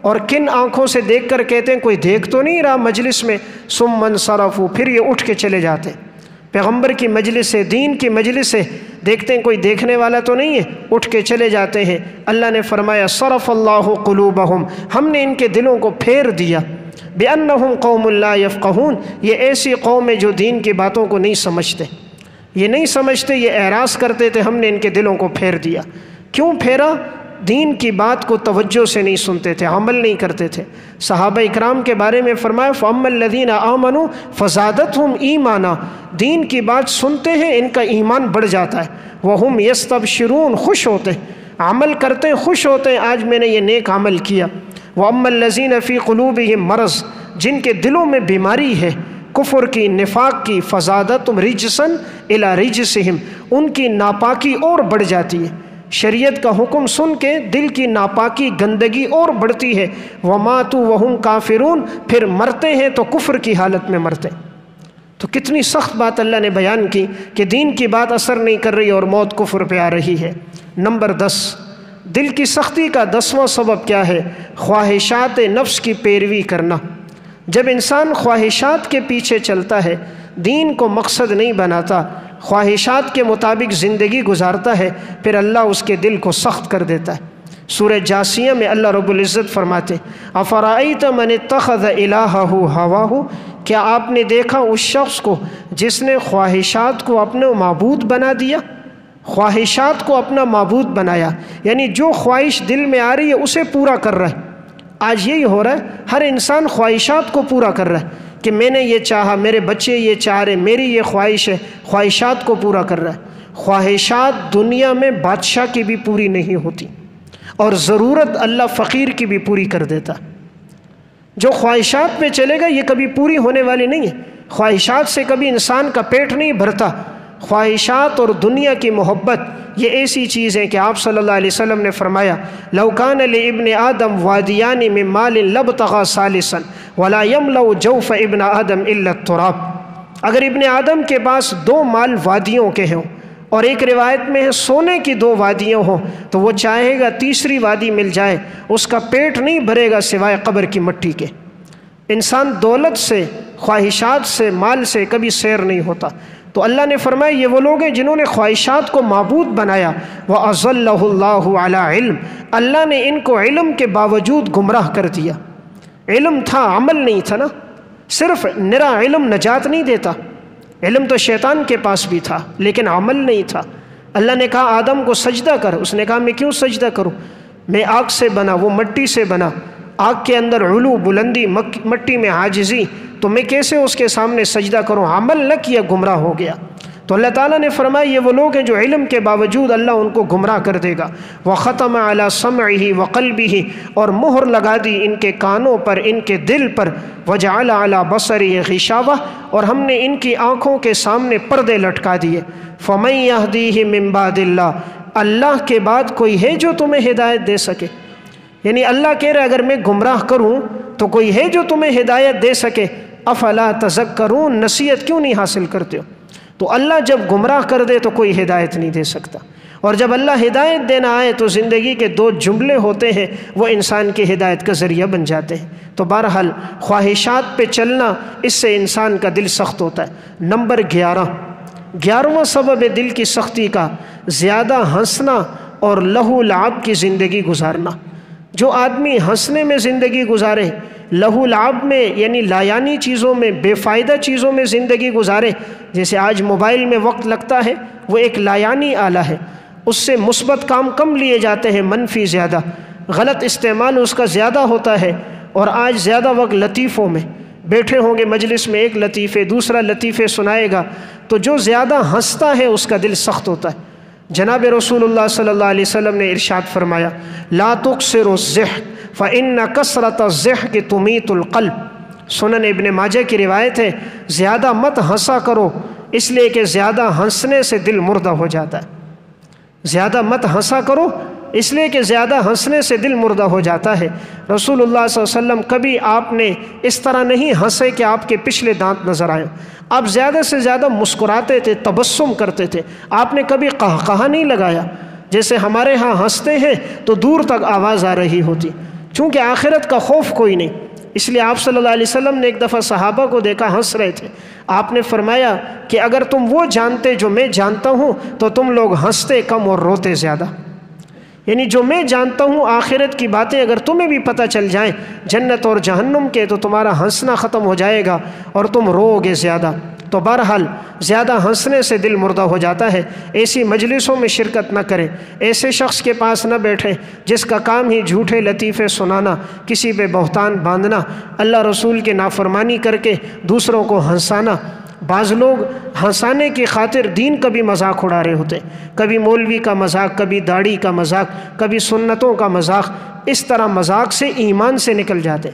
اور کن آنکھوں سے دیکھ کر کہتے ہیں کوئی دیکھ تو نہیں رہا مجلس میں، ثم انصرفوا، پھر یہ اٹھ کے چلے جاتے ہیں۔ پیغمبر کی مجلس سے، دین کی مجلس سے دیکھتے ہیں کوئی دیکھنے والا تو نہیں ہے، اٹھ کے چلے جاتے ہیں۔ اللہ نے فرمایا صرف اللہ قلوبہم، ہم نے ان کے دلوں کو پھیر دیا، بأنہم قوم لا یفقہون، یہ ایسی قوم ہے جو دین کی باتوں کو نہیں سمجھتے، یہ نہیں سمجھتے، یہ اعراض کرتے تھے، ہم نے ان کے دلوں کو پھیر دیا۔ کیوں پھیرا؟ دین کی بات کو توجہ سے نہیں سنتے تھے، عمل نہیں کرتے تھے۔ صحابہ اکرام کے بارے میں فرمایا فَأَمَّا الَّذِينَ آمَنُوا فَزَادَتْهُمْ ایمانا، دین کی بات سنتے ہیں ان کا ایمان بڑھ جاتا ہے۔ وَهُمْ يَسْتَبْشِرُونَ، خوش ہوتے ہیں، عمل کرتے ہیں، خوش ہوتے ہیں، آج میں نے یہ نیک عمل کیا۔ وَأَمَّا الَّذِينَ فِي قُلُوبِهِمْ مرض، جن کے دلوں میں بیماری ہے، کفر کی، نفاق کی، فَزَادَتْهُمْ رِجْسًا إِلَىٰ رِجْسِهِمْ، ان کی ناپاکی اور بڑھ جاتی ہے۔ شریعت کا حکم سن کے دل کی ناپاکی، گندگی اور بڑھتی ہے۔ وَمَاتُوا وَهُمْ كَافِرُونَ، پھر مرتے ہیں تو کفر کی حالت میں مرتے ہیں۔ تو کتنی سخت بات اللہ نے بیان کی کہ دین کی بات اثر نہیں کر رہی اور موت کفر پہ آ رہی ہے۔ نمبر 10، دل کی سختی کا 10واں سبب کیا ہے؟ خواہشات نفس کی پیروی کرنا۔ جب انسان خواہشات کے پیچھے چلتا ہے، دین کو مقصد نہیں بناتا، خواہشات کے مطابق زندگی گزارتا ہے، پھر اللہ اس کے دل کو سخت کر دیتا ہے۔ سورہ جاسیہ میں اللہ رب العزت فرماتے افرأیت من اتخذ الہہ ہواہ، کیا آپ نے دیکھا اس شخص کو جس نے خواہشات کو اپنا معبود بنا دیا؟ خواہشات کو اپنا معبود بنایا، یعنی جو خواہش دل میں آ رہی ہے اسے پورا کر رہا ہے۔ آج یہی ہو رہا ہے، ہر انسان خواہشات کو پورا کر رہا ہے کہ میں نے یہ چاہا، میرے بچے یہ چاہ رہے، میری یہ خواہش ہے، خواہشات کو پورا کر رہا ہے۔ خواہشات دنیا میں بادشاہ کی بھی پوری نہیں ہوتی، اور ضرورت اللہ فقیر کی بھی پوری کر دیتا۔ جو خواہشات پہ چلے گا یہ کبھی پوری ہونے والی نہیں ہے، خواہشات سے کبھی انسان کا پیٹ نہیں بھرتا۔ خواہشات اور دنیا کی محبت یہ ایسی چیز ہے کہ آپ صلی اللہ علیہ وسلم نے فرمایا لو کان لابن آدم وادیان من مال لابتغى ثالثا ولا يملأ جوف ابن آدم الا التراب، اگر ابن آدم کے پاس 2 مال وادیوں کے ہوں، اور ایک روایت میں ہے سونے کی 2 وادیاں ہوں، تو وہ چاہے گا تیسری وادی مل جائے، اس کا پیٹ نہیں بھرے گا سوائے قبر کی مٹی کے۔ انسان دولت سے، خواہشات سے، مال سے کبھی سیر نہیں ہوتا۔ تو اللہ نے فرمایا یہ وہ لوگ ہیں جنہوں نے خواہشات کو معبود بنایا۔ وَأَضَلَّهُ اللَّهُ عَلَىٰ عِلْمٍ، اللہ نے ان کو علم کے باوجود گمراہ کر دیا۔ علم تھا، عمل نہیں تھا نا، صرف نرا علم نجات نہیں دیتا، علم تو شیطان کے پاس بھی تھا لیکن عمل نہیں تھا۔ اللہ نے کہا آدم کو سجدہ کر، اس نے کہا میں کیوں سجدہ کروں، میں آگ سے بنا، وہ مٹی سے بنا، آگ کے اندر علو، بلندی، مٹی میں عاجزی، تو میں کیسے اس کے سامنے سجدہ کروں؟ عمل نہ کیا، گمراہ ہو گیا۔ تو اللہ تعالیٰ نے فرمایا یہ وہ لوگ ہیں جو علم کے باوجود اللہ ان کو گمراہ کر دے گا۔ وَخَتَمَ عَلَىٰ سَمْعِهِ وَقَلْبِهِ، اور مہر لگا دی ان کے کانوں پر، ان کے دل پر۔ وَجَعَلَ عَلَىٰ بَصَرِهِ غِشَاوَةً، اور ہم نے ان کی آنکھوں کے سامنے پردے لٹکا دیے۔ فَمَن يَهْدِيهِ مِن بَعْدِ اللَّهِ، اللہ کے بعد کوئی ہے جو تمہیں ہدایت دے سکے؟ یعنی اللہ کہہ رہے اگر میں گمراہ کروں تو کوئی ہے جو تمہیں ہدایت دے سکے؟ افلا تذکرون، نصیحت کیوں نہیں حاصل کرتے ہو؟ تو اللہ جب گمراہ کر دے تو کوئی ہدایت نہیں دے سکتا، اور جب اللہ ہدایت دینا آئے تو زندگی کے 2 جملے ہوتے ہیں، وہ انسان کی ہدایت کا ذریعہ بن جاتے ہیں۔ تو بہرحال خواہشات پہ چلنا، اس سے انسان کا دل سخت ہوتا ہے۔ نمبر 11واں سبب ہے دل کی سختی کا، زیادہ ہنسنا اور لہو لعب کی زندگی گزارنا۔ جو آدمی ہنسنے میں زندگی گزارے، لہو لعب میں یعنی لایانی چیزوں میں، بے فائدہ چیزوں میں زندگی گزارے، جیسے آج موبائل میں وقت لگتا ہے، وہ ایک لایانی آلہ ہے، اس سے مثبت کام کم لیے جاتے ہیں، منفی زیادہ، غلط استعمال اس کا زیادہ ہوتا ہے۔ اور آج زیادہ وقت لطیفوں میں بیٹھے ہوں گے، مجلس میں ایک لطیفے، دوسرا لطیفے سنائے گا، تو جو زیادہ ہنستا ہے اس کا دل سخت ہوتا ہے۔ جناب رسول اللہ صلی اللہ علیہ وسلم نے ارشاد فرمایا لا تکثروا الضحک فإن کثرة الضحک تمیت القلب۔ سنن ابن ماجہ کی روایت ہے زیادہ مت ہنسا کرو، اس لیے کہ زیادہ ہنسنے سے دل مردہ ہو جاتا ہے۔ زیادہ مت ہنسا کرو اس لیے کہ زیادہ ہنسنے سے دل مردہ ہو جاتا ہے۔ رسول اللہ صلی اللہ علیہ وسلم کبھی آپ نے اس طرح نہیں ہنسے کہ آپ کے پچھلے دانت نظر آئے، آپ زیادہ سے زیادہ مسکراتے تھے، تبسم کرتے تھے، آپ نے کبھی قہقہہ نہیں لگایا۔ جیسے ہمارے ہاں ہنستے ہیں تو دور تک آواز آ رہی ہوتی، چونکہ آخرت کا خوف کوئی نہیں۔ اس لیے آپ صلی اللہ علیہ وسلم نے ایک دفعہ صحابہ کو دیکھا ہنس رہے تھے، آپ نے فرمایا کہ اگر تم وہ جانتے جو میں جانتا ہوں تو تم لوگ ہنستے کم اور روتے زیادہ۔ یعنی جو میں جانتا ہوں آخرت کی باتیں اگر تمہیں بھی پتہ چل جائیں جنت اور جہنم کے، تو تمہارا ہنسنا ختم ہو جائے گا اور تم رو گے زیادہ۔ تو بہرحال زیادہ ہنسنے سے دل مردہ ہو جاتا ہے۔ ایسی مجلسوں میں شرکت نہ کریں، ایسے شخص کے پاس نہ بیٹھیں جس کا کام ہی جھوٹے لطیفے سنانا، کسی پہ بہتان باندھنا، اللہ رسول کے نافرمانی کر کے دوسروں کو ہنسانا۔ بعض لوگ ہنسانے کی خاطر دین کا بھی مذاق اڑا رہے ہوتے، کبھی مولوی کا مذاق، کبھی داڑھی کا مذاق، کبھی سنتوں کا مذاق۔ اس طرح مذاق سے ایمان سے نکل جاتے۔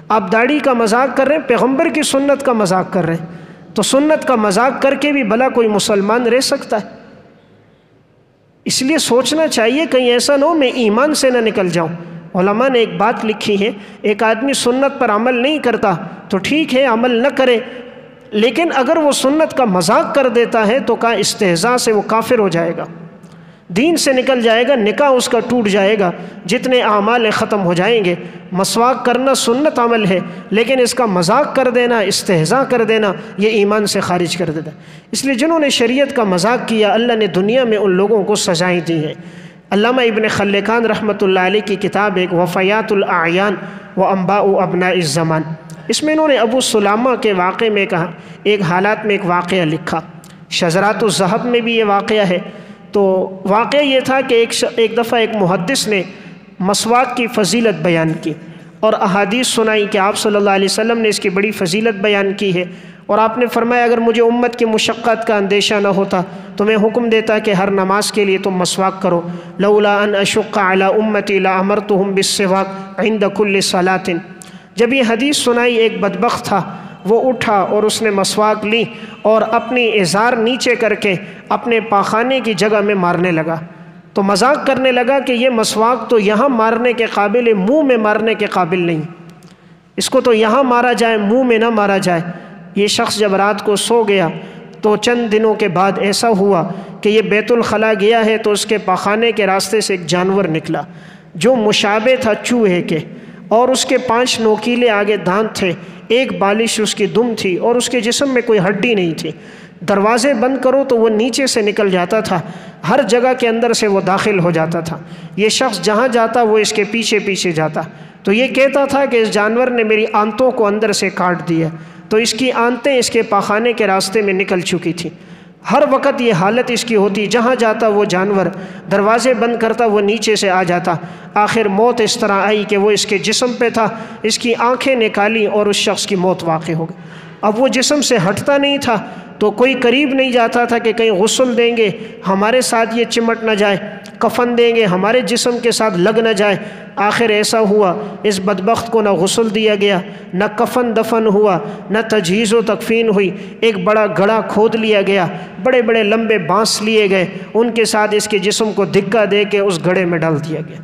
آپ داڑھی کا مذاق کر رہے ہیں، پیغمبر کی سنت کا مذاق کر رہے ہیں، تو سنت کا مذاق کر کے بھی بھلا کوئی مسلمان رہ سکتا ہے؟ اس لیے سوچنا چاہیے کہیں ایسا نہ ہو میں ایمان سے نہ نکل جاؤں۔ علماء نے ایک بات لکھی ہے، ایک آدمی سنت پر عمل نہیں کرتا تو ٹھیک ہے عمل نہ کرے، لیکن اگر وہ سنت کا مذاق کر دیتا ہے تو کہا استہزاء سے وہ کافر ہو جائے گا، دین سے نکل جائے گا، نکاح اس کا ٹوٹ جائے گا، جتنے اعمال ختم ہو جائیں گے۔ مسواک کرنا سنت عمل ہے، لیکن اس کا مذاق کر دینا، استہزاء کر دینا، یہ ایمان سے خارج کر دیتا۔ اس لیے جنہوں نے شریعت کا مذاق کیا اللہ نے دنیا میں ان لوگوں کو سزائیں دی ہیں۔ علامہ ابن خلکان رحمۃ اللہ علیہ کی کتاب ایک وفیات الاعیان و انباء ابناء الزمان، اس میں انہوں نے ابو سلامہ کے واقعے میں کہا، ایک حالات میں ایک واقعہ لکھا۔ شذرات الذہب میں بھی یہ واقعہ ہے۔ تو واقعہ یہ تھا کہ ایک دفعہ ایک محدث نے مسواک کی فضیلت بیان کی اور احادیث سنائی کہ آپ صلی اللہ علیہ وسلم نے اس کی بڑی فضیلت بیان کی ہے، اور آپ نے فرمایا اگر مجھے امت کی مشقت کا اندیشہ نہ ہوتا تو میں حکم دیتا کہ ہر نماز کے لیے تم مسواک کرو، لولا ان اشق علی امتی لامرتہم بالسواک عند کل صلاۃ۔ جب یہ حدیث سنائی ایک بدبخت تھا، وہ اٹھا اور اس نے مسواک لی اور اپنی ازار نیچے کر کے اپنے پاخانے کی جگہ میں مارنے لگا۔ تو مذاق کرنے لگا کہ یہ مسواک تو یہاں مارنے کے قابل ہے، منہ میں مارنے کے قابل نہیں، اس کو تو یہاں مارا جائے، منہ میں نہ مارا جائے۔ یہ شخص جب رات کو سو گیا تو چند دنوں کے بعد ایسا ہوا کہ یہ بیت الخلاء گیا ہے تو اس کے پاخانے کے راستے سے ایک جانور نکلا جو مشابہ تھا چوہے کے، اور اس کے 5 نوکیلے آگے دانت تھے، ایک بالش اس کی دم تھی اور اس کے جسم میں کوئی ہڈی نہیں تھی۔ دروازے بند کرو تو وہ نیچے سے نکل جاتا تھا، ہر جگہ کے اندر سے وہ داخل ہو جاتا تھا۔ یہ شخص جہاں جاتا وہ اس کے پیچھے پیچھے جاتا، تو یہ کہتا تھا کہ اس جانور نے میری آنتوں کو اندر سے کاٹ دیا، تو اس کی آنتیں اس کے پاخانے کے راستے میں نکل چکی تھی۔ ہر وقت یہ حالت اس کی ہوتی، جہاں جاتا وہ جانور، دروازے بند کرتا وہ نیچے سے آ جاتا۔ آخر موت اس طرح آئی کہ وہ اس کے جسم پہ تھا، اس کی آنکھیں نکالی اور اس شخص کی موت واقع ہو گئی۔ اب وہ جسم سے ہٹتا نہیں تھا، تو کوئی قریب نہیں جاتا تھا کہ کہیں غسل دیں گے ہمارے ساتھ یہ چمٹ نہ جائے، کفن دیں گے ہمارے جسم کے ساتھ لگ نہ جائے۔ آخر ایسا ہوا اس بدبخت کو نہ غسل دیا گیا، نہ کفن دفن ہوا، نہ تجہیز و تکفین ہوئی۔ ایک بڑا گڑھا کھود لیا گیا، بڑے بڑے لمبے بانس لیے گئے، ان کے ساتھ اس کے جسم کو دھکا دے کے اس گڑھے میں ڈال دیا گیا۔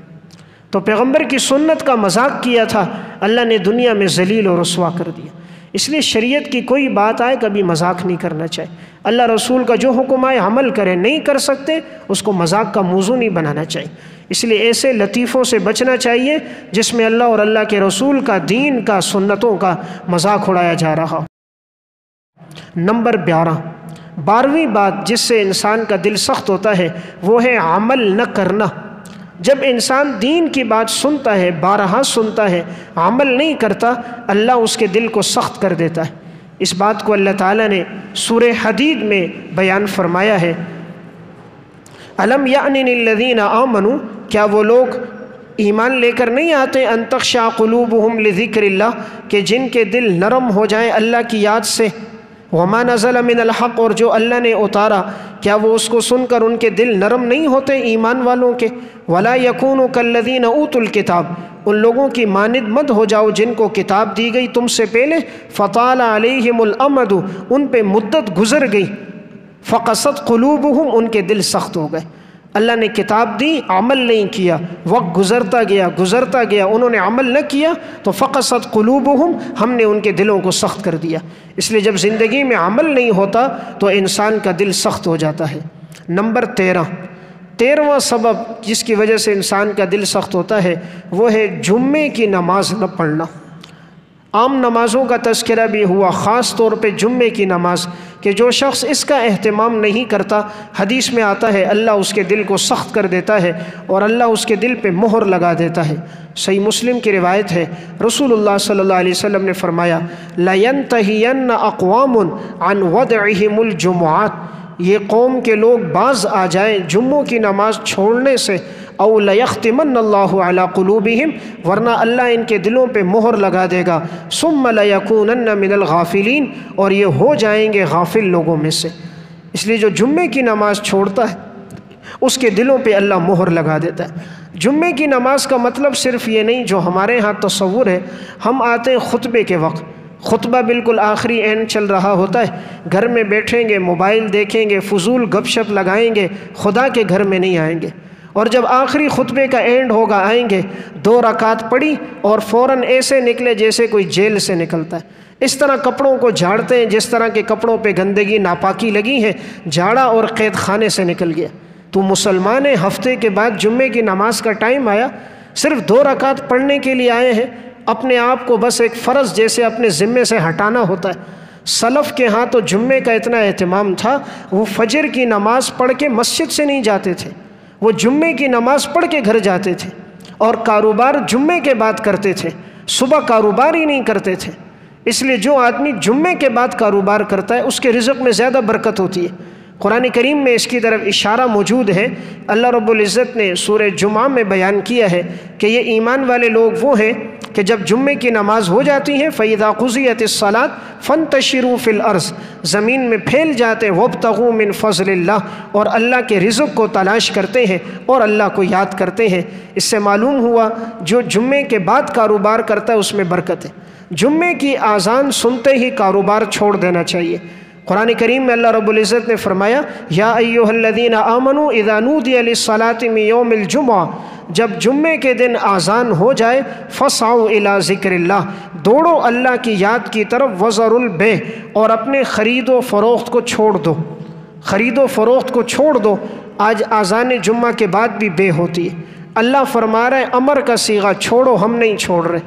تو پیغمبر کی سنت کا مذاق کیا تھا، اللہ نے دنیا میں ذلیل و رسوا کر دیا۔ اس لیے شریعت کی کوئی بات آئے کبھی مذاق نہیں کرنا چاہیے۔ اللہ رسول کا جو حکم آئے عمل کریں، نہیں کر سکتے اس کو مذاق کا موضوع نہیں بنانا چاہیے۔ اس لیے ایسے لطیفوں سے بچنا چاہیے جس میں اللہ اور اللہ کے رسول کا، دین کا، سنتوں کا مذاق اڑایا جا رہا۔ نمبر 12ویں بات جس سے انسان کا دل سخت ہوتا ہے وہ ہے عمل نہ کرنا۔ جب انسان دین کی بات سنتا ہے، بارہا سنتا ہے، عمل نہیں کرتا، اللہ اس کے دل کو سخت کر دیتا ہے۔ اس بات کو اللہ تعالیٰ نے سورہ حدید میں بیان فرمایا ہے، الم یعن للذین آمنوا، کیا وہ لوگ ایمان لے کر نہیں آتے، ان تخشع قلوبہم لذکر اللہ، کہ جن کے دل نرم ہو جائیں اللہ کی یاد سے، وما نزل من الحق، اور جو اللہ نے اتارا کیا وہ اس کو سن کر ان کے دل نرم نہیں ہوتے ایمان والوں کے، ولا یکونوا کالذین اوتوا الکتاب، ان لوگوں کی مانند مت ہو جاؤ جن کو کتاب دی گئی تم سے پہلے، فطال علیہم الامد، ان پہ مدت گزر گئی، فقست قلوبہم، ان کے دل سخت ہو گئے۔ اللہ نے کتاب دی، عمل نہیں کیا، وقت گزرتا گیا، انہوں نے عمل نہ کیا تو فقست قلوبہم، ہم نے ان کے دلوں کو سخت کر دیا۔ اس لیے جب زندگی میں عمل نہیں ہوتا تو انسان کا دل سخت ہو جاتا ہے۔ نمبر 13، 13واں سبب جس کی وجہ سے انسان کا دل سخت ہوتا ہے وہ ہے جمعے کی نماز نہ پڑھنا۔ عام نمازوں کا تذکرہ بھی ہوا، خاص طور پہ جمعے کی نماز، کہ جو شخص اس کا اہتمام نہیں کرتا، حدیث میں آتا ہے اللہ اس کے دل کو سخت کر دیتا ہے اور اللہ اس کے دل پہ مہر لگا دیتا ہے۔ صحیح مسلم کی روایت ہے، رسول اللہ صلی اللہ علیہ وسلم نے فرمایا لَيَنْتَهِيَنَّ أَقْوَامٌ عَنْ وَدْعِهِمُ الْجُمُعَاتِ، یہ قوم کے لوگ باز آ جائیں جمعوں کی نماز چھوڑنے سے، او لَيَخْتِمَنَّ اللَّهُ عَلَىٰ قُلُوبِهِمْ، ورنہ اللہ ان کے دلوں پہ مہر لگا دے گا، ثُمَّ لَيَكُونَنَّ مِنَ الْغَافِلِينَ، اور یہ ہو جائیں گے غافل لوگوں میں سے۔ اس لیے جو جمعے کی نماز چھوڑتا ہے اس کے دلوں پہ اللہ مہر لگا دیتا ہے۔ جمعے کی نماز کا مطلب صرف یہ نہیں جو ہمارے ہاں تصور ہے، ہم آتے ہیں خطبے کے وقت، خطبہ بالکل آخری اینڈ چل رہا ہوتا ہے، گھر میں بیٹھیں گے، موبائل دیکھیں گے، فضول گپ شپ لگائیں گے، خدا کے گھر میں نہیں آئیں گے، اور جب آخری خطبے کا اینڈ ہوگا آئیں گے، 2 رکعت پڑھی اور فوراً ایسے نکلے جیسے کوئی جیل سے نکلتا ہے۔ اس طرح کپڑوں کو جھاڑتے ہیں جس طرح کے کپڑوں پہ گندگی ناپاکی لگی ہے، جھاڑا اور قید خانے سے نکل گیا۔ تو مسلمان ہفتے کے بعد جمعے کی نماز کا ٹائم آیا، صرف 2 رکعت پڑھنے کے لیے آئے ہیں، اپنے آپ کو بس ایک فرض جیسے اپنے ذمے سے ہٹانا ہوتا ہے۔ سلف کے ہاں تو جمعے کا اتنا اہتمام تھا، وہ فجر کی نماز پڑھ کے مسجد سے نہیں جاتے تھے، وہ جمعے کی نماز پڑھ کے گھر جاتے تھے، اور کاروبار جمعے کے بعد کرتے تھے، صبح کاروبار ہی نہیں کرتے تھے۔ اس لیے جو آدمی جمعے کے بعد کاروبار کرتا ہے اس کے رزق میں زیادہ برکت ہوتی ہے۔ قرآن کریم میں اس کی طرف اشارہ موجود ہے، اللہ رب العزت نے سورہ جمعہ میں بیان کیا ہے کہ یہ ایمان والے لوگ وہ ہیں کہ جب جمعے کی نماز ہو جاتی ہے فَإِذَا قُضِيَتِ الصَّلَاةُ فَانْتَشِرُوا فِي الْأَرْضِ، زمین میں پھیل جاتے ہیں، وَابْتَغُوا مِنْ فَضْلِ اللَّهِ، اور اللہ کے رزق کو تلاش کرتے ہیں اور اللہ کو یاد کرتے ہیں۔ اس سے معلوم ہوا جو جمعے کے بعد کاروبار کرتا ہے اس میں برکت ہے۔ جمعے کی اذان سنتے ہی کاروبار چھوڑ دینا چاہیے۔ قرآن کریم میں اللہ رب العزت نے فرمایا یا ایھا الذین آمنوا اذا نودی للصلاة من یوم الجمعہ، جب جمعے کے دن اذان ہو جائے فاسعوا الی ذکر اللہ، دوڑو اللہ کی یاد کی طرف، وذروا البیع، اور اپنے خرید و فروخت کو چھوڑ دو، خرید و فروخت کو چھوڑ دو۔ آج اذان جمعہ کے بعد بھی بے ہوتی ہے۔ اللہ فرما رہے ہیں امر کا صیغہ، چھوڑو، ہم نہیں چھوڑ رہے۔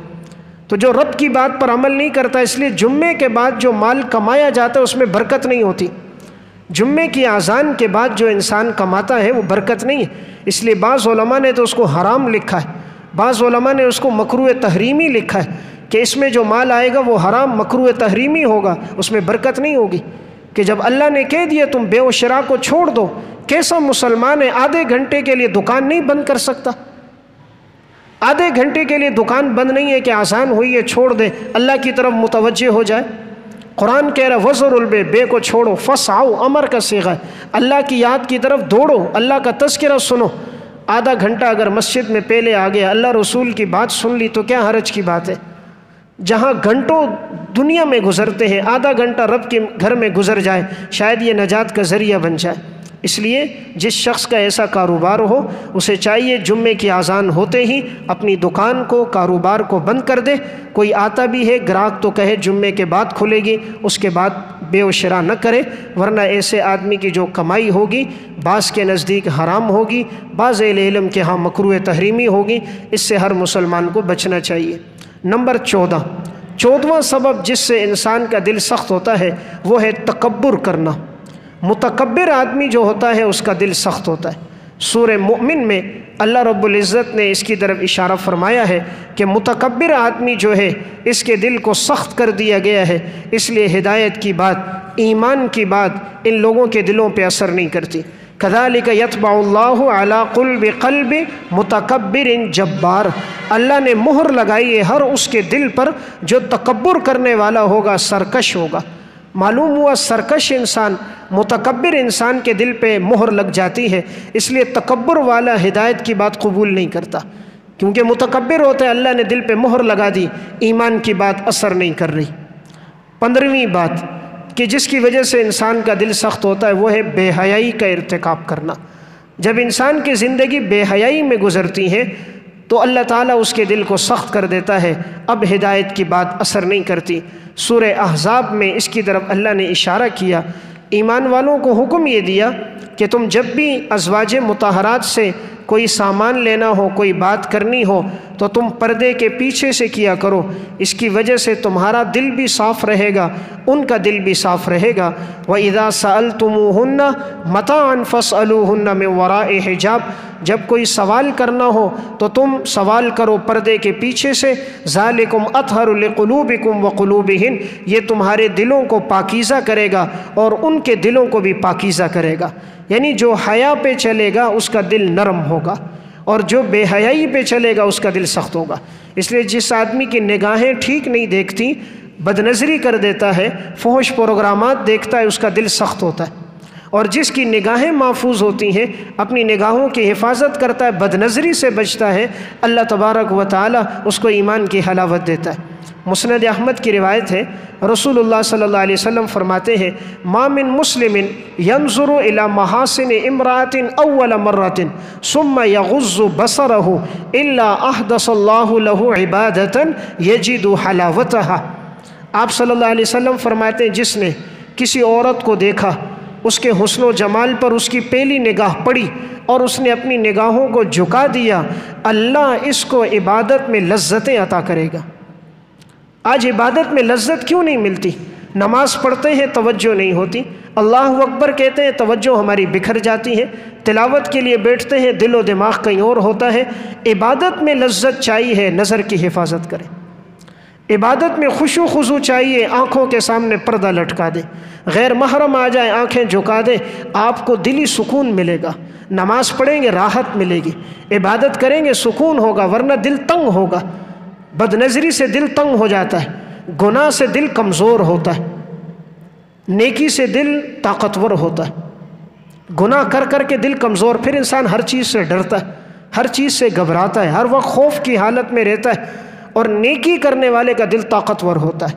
تو جو رب کی بات پر عمل نہیں کرتا، اس لیے جمعے کے بعد جو مال کمایا جاتا ہے اس میں برکت نہیں ہوتی۔ جمعے کی اذان کے بعد جو انسان کماتا ہے وہ برکت نہیں ہے۔ اس لیے بعض علماء نے تو اس کو حرام لکھا ہے، بعض علماء نے اس کو مکروہ تحریمی لکھا ہے کہ اس میں جو مال آئے گا وہ حرام مکروہ تحریمی ہوگا، اس میں برکت نہیں ہوگی۔ کہ جب اللہ نے کہہ دیا تم بے و شراء کو چھوڑ دو، کیسا مسلمان ہے آدھے گھنٹے کے لیے دکان نہیں بند کر سکتا؟ آدھے گھنٹے کے لیے دکان بند نہیں ہے کہ آسان ہوئی ہے چھوڑ دے، اللہ کی طرف متوجہ ہو جائے۔ قرآن کہہ رہا ہے وذروا البیع، بے کو چھوڑو، فاسعوا امر کا صیغہ ہے، اللہ کی یاد کی طرف دوڑو، اللہ کا تذکرہ سنو۔ آدھا گھنٹہ اگر مسجد میں پہلے آ گیا، اللہ رسول کی بات سن لی تو کیا حرج کی بات ہے؟ جہاں گھنٹوں دنیا میں گزرتے ہیں، آدھا گھنٹہ رب کے گھر میں گزر جائے، شاید یہ نجات کا ذریعہ بن جائے۔ اس لیے جس شخص کا ایسا کاروبار ہو اسے چاہیے جمعے کی اذان ہوتے ہی اپنی دکان کو، کاروبار کو بند کر دے۔ کوئی آتا بھی ہے گراہک تو کہے جمعے کے بعد کھلے گی، اس کے بعد بے و شراء نہ کرے، ورنہ ایسے آدمی کی جو کمائی ہوگی بعض کے نزدیک حرام ہوگی، بعض اہل علم کے ہاں مکروہ تحریمی ہوگی۔ اس سے ہر مسلمان کو بچنا چاہیے۔ نمبر 14واں سبب جس سے انسان کا دل سخت ہوتا ہے وہ ہے تکبر کرنا۔ متکبر آدمی جو ہوتا ہے اس کا دل سخت ہوتا ہے۔ سورہ مؤمن میں اللہ رب العزت نے اس کی طرف اشارہ فرمایا ہے کہ متکبر آدمی جو ہے اس کے دل کو سخت کر دیا گیا ہے، اس لیے ہدایت کی بات، ایمان کی بات ان لوگوں کے دلوں پہ اثر نہیں کرتی۔ کذالک یطبع اللہ علی قلب متکبر جبار، اللہ نے مہر لگائی ہے ہر اس کے دل پر جو تکبر کرنے والا ہوگا، سرکش ہوگا۔ معلوم ہوا سرکش انسان، متکبر انسان کے دل پہ مہر لگ جاتی ہے، اس لیے تکبر والا ہدایت کی بات قبول نہیں کرتا، کیونکہ متکبر ہوتا ہے، اللہ نے دل پہ مہر لگا دی، ایمان کی بات اثر نہیں کر رہی۔ 15ویں بات کہ جس کی وجہ سے انسان کا دل سخت ہوتا ہے وہ ہے بے حیائی کا ارتکاب کرنا۔ جب انسان کی زندگی بے حیائی میں گزرتی ہے تو اللہ تعالیٰ اس کے دل کو سخت کر دیتا ہے، اب ہدایت کی بات اثر نہیں کرتی۔ سورہ احزاب میں اس کی طرف اللہ نے اشارہ کیا ایمان والوں کو حکم یہ دیا کہ تم جب بھی ازواج مطہرات سے کوئی سامان لینا ہو، کوئی بات کرنی ہو تو تم پردے کے پیچھے سے کیا کرو، اس کی وجہ سے تمہارا دل بھی صاف رہے گا، ان کا دل بھی صاف رہے گا۔ وَإِذَا سَأَلْتُمُوهُنَّ مَتَاعًا فَاسْأَلُوهُنَّ مِنْ وَرَاءِ حِجَابٍ، جب کوئی سوال کرنا ہو تو تم سوال کرو پردے کے پیچھے سے۔ ذَلِكُمْ أَطْهَرُ لِقُلُوبِكُمْ وَقُلُوبِهِنْ، یہ تمہارے دلوں کو پاکیزہ کرے گا اور ان کے دلوں کو بھی پاکیزہ کرے گا۔ یعنی جو حیا پہ چلے گا اس کا دل نرم ہوگا، اور جو بے حیائی پہ چلے گا اس کا دل سخت ہوگا۔ اس لیے جس آدمی کی نگاہیں ٹھیک نہیں دیکھتی، بد نظری کر دیتا ہے، فحش پروگرامات دیکھتا ہے، اس کا دل سخت ہوتا ہے۔ اور جس کی نگاہیں محفوظ ہوتی ہیں، اپنی نگاہوں کی حفاظت کرتا ہے، بد نظری سے بچتا ہے، اللہ تبارک و تعالی اس کو ایمان کی حلاوت دیتا ہے۔ مسند احمد کی روایت ہے، رسول اللہ صلی اللہ علیہ وسلم فرماتے ہیں، ما من مسلم ينظر الى محاسن امرأة اول مرة ثم يغض بصره الا احدث الله له عبادة يجد حلاوتها۔ آپ صلی اللہ علیہ وسلم فرماتے ہیں، جس نے کسی عورت کو دیکھا، اس کے حسن و جمال پر اس کی پہلی نگاہ پڑی اور اس نے اپنی نگاہوں کو جھکا دیا، اللہ اس کو عبادت میں لذتیں عطا کرے گا۔ آج عبادت میں لذت کیوں نہیں ملتی؟ نماز پڑھتے ہیں توجہ نہیں ہوتی، اللہ اکبر کہتے ہیں توجہ ہماری بکھر جاتی ہے، تلاوت کے لیے بیٹھتے ہیں دل و دماغ کہیں اور ہوتا ہے۔ عبادت میں لذت چاہیے، نظر کی حفاظت کریں۔ عبادت میں خشوع خضوع چاہیے، آنکھوں کے سامنے پردہ لٹکا دے، غیر محرم آ جائے آنکھیں جھکا دے، آپ کو دلی سکون ملے گا۔ نماز پڑھیں گے راحت ملے گی، عبادت کریں گے سکون ہوگا، ورنہ دل تنگ ہوگا۔ بد نظری سے دل تنگ ہو جاتا ہے، گناہ سے دل کمزور ہوتا ہے، نیکی سے دل طاقتور ہوتا ہے۔ گناہ کر کر کے دل کمزور، پھر انسان ہر چیز سے ڈرتا ہے، ہر چیز سے گھبراتا ہے، ہر وقت خوف کی حالت میں رہتا ہے۔ اور نیکی کرنے والے کا دل طاقتور ہوتا ہے،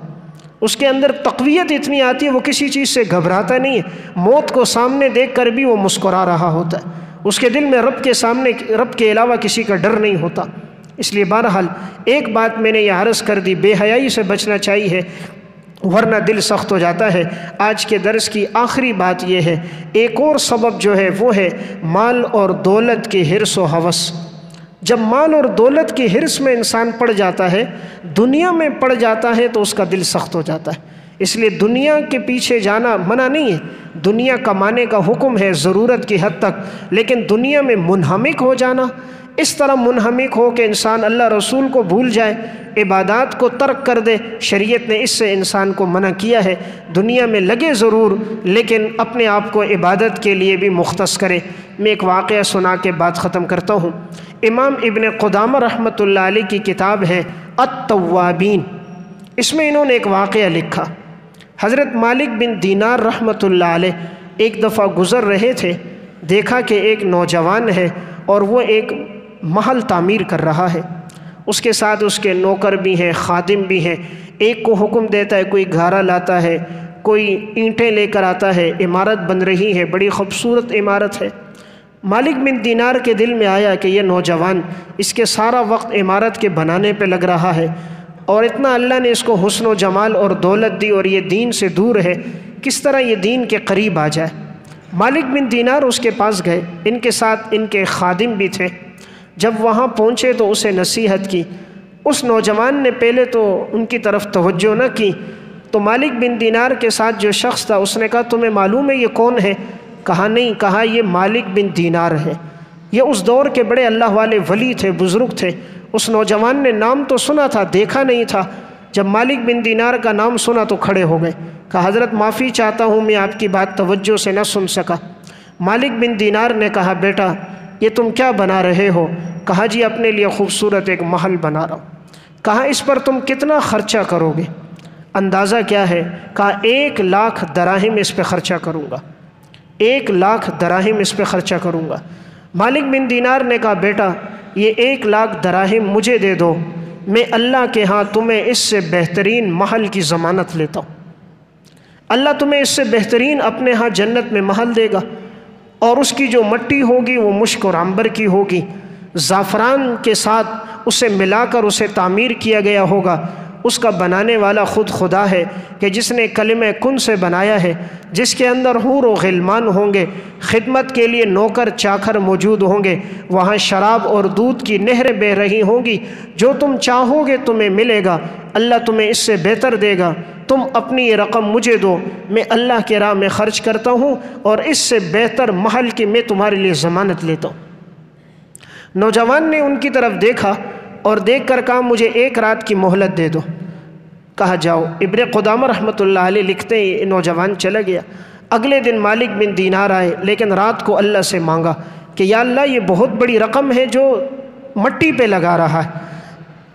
اس کے اندر تقویت اتنی آتی ہے، وہ کسی چیز سے گھبراتا نہیں ہے، موت کو سامنے دیکھ کر بھی وہ مسکرا رہا ہوتا ہے، اس کے دل میں رب کے علاوہ کسی کا ڈر نہیں ہوتا۔ اس لیے بہرحال ایک بات میں نے یہ عرض کر دی، بے حیائی سے بچنا چاہیے، ورنہ دل سخت ہو جاتا ہے۔ آج کے درس کی آخری بات یہ ہے، ایک اور سبب جو ہے وہ ہے مال اور دولت کی حرص و ہوس۔ جب مال اور دولت کی حرص میں انسان پڑ جاتا ہے، دنیا میں پڑ جاتا ہے، تو اس کا دل سخت ہو جاتا ہے۔ اس لیے دنیا کے پیچھے جانا منع نہیں ہے، دنیا کمانے کا حکم ہے ضرورت کی حد تک، لیکن دنیا میں منہمک ہو جانا، اس طرح منہمک ہو کہ انسان اللہ رسول کو بھول جائے، عبادات کو ترک کر دے، شریعت نے اس سے انسان کو منع کیا ہے۔ دنیا میں لگے ضرور، لیکن اپنے آپ کو عبادت کے لیے بھی مختص کرے۔ میں ایک واقعہ سنا کے بات ختم کرتا ہوں۔ امام ابن قدامہ رحمۃ اللہ علیہ کی کتاب ہے التوابین، اس میں انہوں نے ایک واقعہ لکھا۔ حضرت مالک بن دینار رحمۃ اللہ علیہ ایک دفعہ گزر رہے تھے، دیکھا کہ ایک نوجوان ہے اور وہ ایک محل تعمیر کر رہا ہے، اس کے ساتھ اس کے نوکر بھی ہیں، خادم بھی ہیں۔ ایک کو حکم دیتا ہے، کوئی گھارا لاتا ہے، کوئی اینٹیں لے کر آتا ہے، عمارت بن رہی ہے، بڑی خوبصورت عمارت ہے۔ مالک بن دینار کے دل میں آیا کہ یہ نوجوان اس کے سارا وقت عمارت کے بنانے پہ لگ رہا ہے، اور اتنا اللہ نے اس کو حسن و جمال اور دولت دی، اور یہ دین سے دور ہے، کس طرح یہ دین کے قریب آ جائے۔ مالک بن دینار اس کے پاس گئے، ان کے ساتھ ان کے خادم بھی تھے۔ جب وہاں پہنچے تو اسے نصیحت کی، اس نوجوان نے پہلے تو ان کی طرف توجہ نہ کی، تو مالک بن دینار کے ساتھ جو شخص تھا اس نے کہا، تمہیں معلوم ہے یہ کون ہے؟ کہا نہیں۔ کہا یہ مالک بن دینار ہے، یہ اس دور کے بڑے اللہ والے ولی تھے، بزرگ تھے۔ اس نوجوان نے نام تو سنا تھا، دیکھا نہیں تھا۔ جب مالک بن دینار کا نام سنا تو کھڑے ہو گئے، کہا حضرت معافی چاہتا ہوں، میں آپ کی بات توجہ سے نہ سن سکا۔ مالک بن دینار نے کہا، بیٹا یہ تم کیا بنا رہے ہو؟ کہا جی اپنے لیے خوبصورت ایک محل بنا رہا ہوں۔ کہا اس پر تم کتنا خرچہ کرو گے؟ اندازہ کیا ہے؟ کہا 1,00,000 دراہم اس پہ خرچہ کروں گا، 1,00,000 دراہم اس پہ خرچہ کروں گا۔ مالک بن دینار نے کہا، بیٹا یہ 1,00,000 دراہم مجھے دے دو، میں اللہ کے ہاں تمہیں اس سے بہترین محل کی ضمانت لیتا ہوں۔ اللہ تمہیں اس سے بہترین اپنے ہاں جنت میں محل دے گا، اور اس کی جو مٹی ہوگی وہ مشک اور عنبر کی ہوگی، زعفران کے ساتھ اسے ملا کر اسے تعمیر کیا گیا ہوگا، اس کا بنانے والا خود خدا ہے کہ جس نے کلمہ کن سے بنایا ہے، جس کے اندر حور و غلمان ہوں گے، خدمت کے لیے نوکر چاکر موجود ہوں گے، وہاں شراب اور دودھ کی نہریں بہہ رہی ہوں گی، جو تم چاہو گے تمہیں ملے گا، اللہ تمہیں اس سے بہتر دے گا، تم اپنی یہ رقم مجھے دو، میں اللہ کی راہ میں خرچ کرتا ہوں اور اس سے بہتر محل کی میں تمہارے لیے ضمانت لیتا ہوں۔ نوجوان نے ان کی طرف دیکھا اور دیکھ کر کہا مجھے 1 رات کی مہلت دے دو۔ کہا جاؤ۔ ابن قدامہ رحمۃ اللہ علیہ لکھتے ہیں یہ نوجوان چلا گیا۔ اگلے دن مالک بن دینار آئے، لیکن رات کو اللہ سے مانگا کہ یا اللہ یہ بہت بڑی رقم ہے جو مٹی پہ لگا رہا ہے۔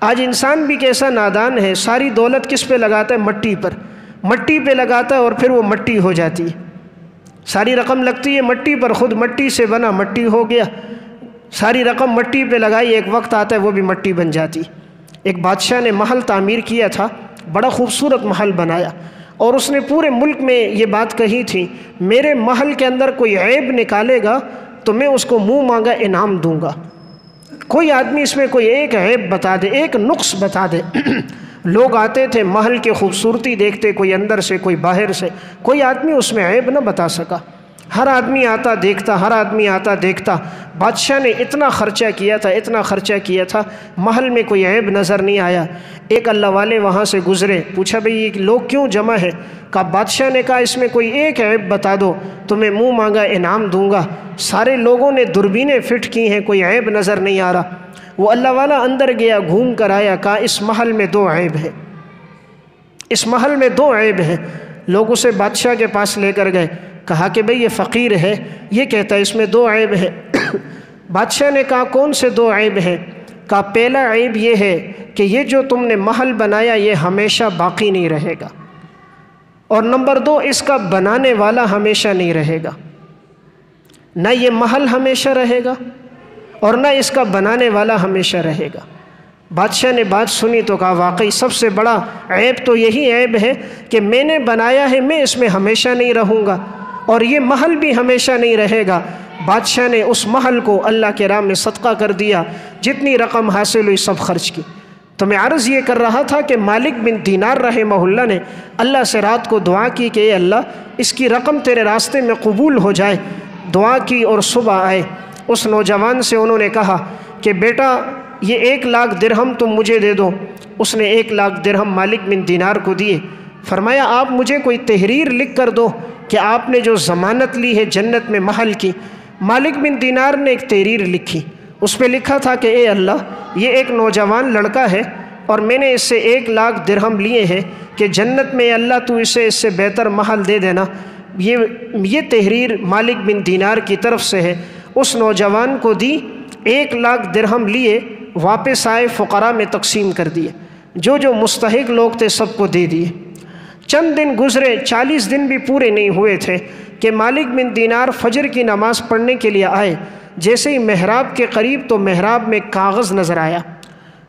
آج انسان بھی کیسا نادان ہے، ساری دولت کس پہ لگاتا ہے؟ مٹی پر، مٹی پہ لگاتا ہے اور پھر وہ مٹی ہو جاتی ہے۔ ساری رقم لگتی ہے مٹی پر، خود مٹی سے بنا مٹی ہو گیا۔ ساری رقم مٹی پہ لگائی، ایک وقت آتا ہے وہ بھی مٹی بن جاتی۔ ایک بادشاہ نے محل تعمیر کیا تھا، بڑا خوبصورت محل بنایا، اور اس نے پورے ملک میں یہ بات کہی تھی میرے محل کے اندر کوئی عیب نکالے گا تو میں اس کو منہ مانگا انعام دوں گا۔ کوئی آدمی اس میں کوئی ایک عیب بتا دے، ایک نقص بتا دے۔ لوگ آتے تھے محل کی خوبصورتی دیکھتے، کوئی اندر سے کوئی باہر سے، کوئی آدمی اس میں عیب نہ بتا سکا۔ ہر آدمی آتا دیکھتا، ہر آدمی آتا دیکھتا۔ بادشاہ نے اتنا خرچہ کیا تھا، اتنا خرچہ کیا تھا، محل میں کوئی عیب نظر نہیں آیا۔ ایک اللہ والے وہاں سے گزرے، پوچھا بھئی یہ لوگ کیوں جمع ہے؟ کہا بادشاہ نے کہا اس میں کوئی ایک عیب بتا دو تو میں منہ مانگا انعام دوں گا۔ سارے لوگوں نے دوربینیں فٹ کی ہیں، کوئی عیب نظر نہیں آ رہا۔ وہ اللہ والا اندر گیا، گھوم کر آیا، کہا اس محل میں 2 عیب ہیں، اس محل میں 2 عیب ہیں۔ لوگ اسے بادشاہ کے پاس لے کر گئے، کہا کہ بھئی یہ فقیر ہے، یہ کہتا ہے اس میں 2 عیب ہیں۔ بادشاہ نے کہا کون سے 2 عیب ہیں؟ کہا پہلا عیب یہ ہے کہ یہ جو تم نے محل بنایا یہ ہمیشہ باقی نہیں رہے گا، اور نمبر 2 اس کا بنانے والا ہمیشہ نہیں رہے گا۔ نہ یہ محل ہمیشہ رہے گا اور نہ اس کا بنانے والا ہمیشہ رہے گا۔ بادشاہ نے بات سنی تو کہا واقعی سب سے بڑا عیب تو یہی عیب ہے کہ میں نے بنایا ہے، میں اس میں ہمیشہ نہیں رہوں گا اور یہ محل بھی ہمیشہ نہیں رہے گا۔ بادشاہ نے اس محل کو اللہ کے راہ میں صدقہ کر دیا، جتنی رقم حاصل ہوئی سب خرچ کی۔ تو میں عرض یہ کر رہا تھا کہ مالک بن دینار رحمہ اللہ نے اللہ سے رات کو دعا کی کہ اے اللہ اس کی رقم تیرے راستے میں قبول ہو جائے۔ دعا کی اور صبح آئے، اس نوجوان سے انہوں نے کہا کہ بیٹا یہ 1 لاکھ درہم تم مجھے دے دو۔ اس نے 1 لاکھ درہم مالک بن دینار کو دیے۔ فرمایا آپ مجھے کوئی تحریر لکھ کر دو کہ آپ نے جو ضمانت لی ہے جنت میں محل کی۔ مالک بن دینار نے ایک تحریر لکھی، اس پہ لکھا تھا کہ اے اللہ یہ ایک نوجوان لڑکا ہے اور میں نے اس سے 1 لاکھ درہم لیے ہیں کہ جنت میں اللہ تو اسے اس سے بہتر محل دے دینا۔ یہ تحریر مالک بن دینار کی طرف سے ہے۔ اس نوجوان کو دی، 1 لاکھ درہم لیے، واپس آئے، فقراء میں تقسیم کر دیے، جو جو مستحق لوگ تھے سب کو دے دیے۔ چند دن گزرے، 40 دن بھی پورے نہیں ہوئے تھے کہ مالک بن دینار فجر کی نماز پڑھنے کے لیے آئے۔ جیسے ہی محراب کے قریب تو محراب میں کاغذ نظر آیا۔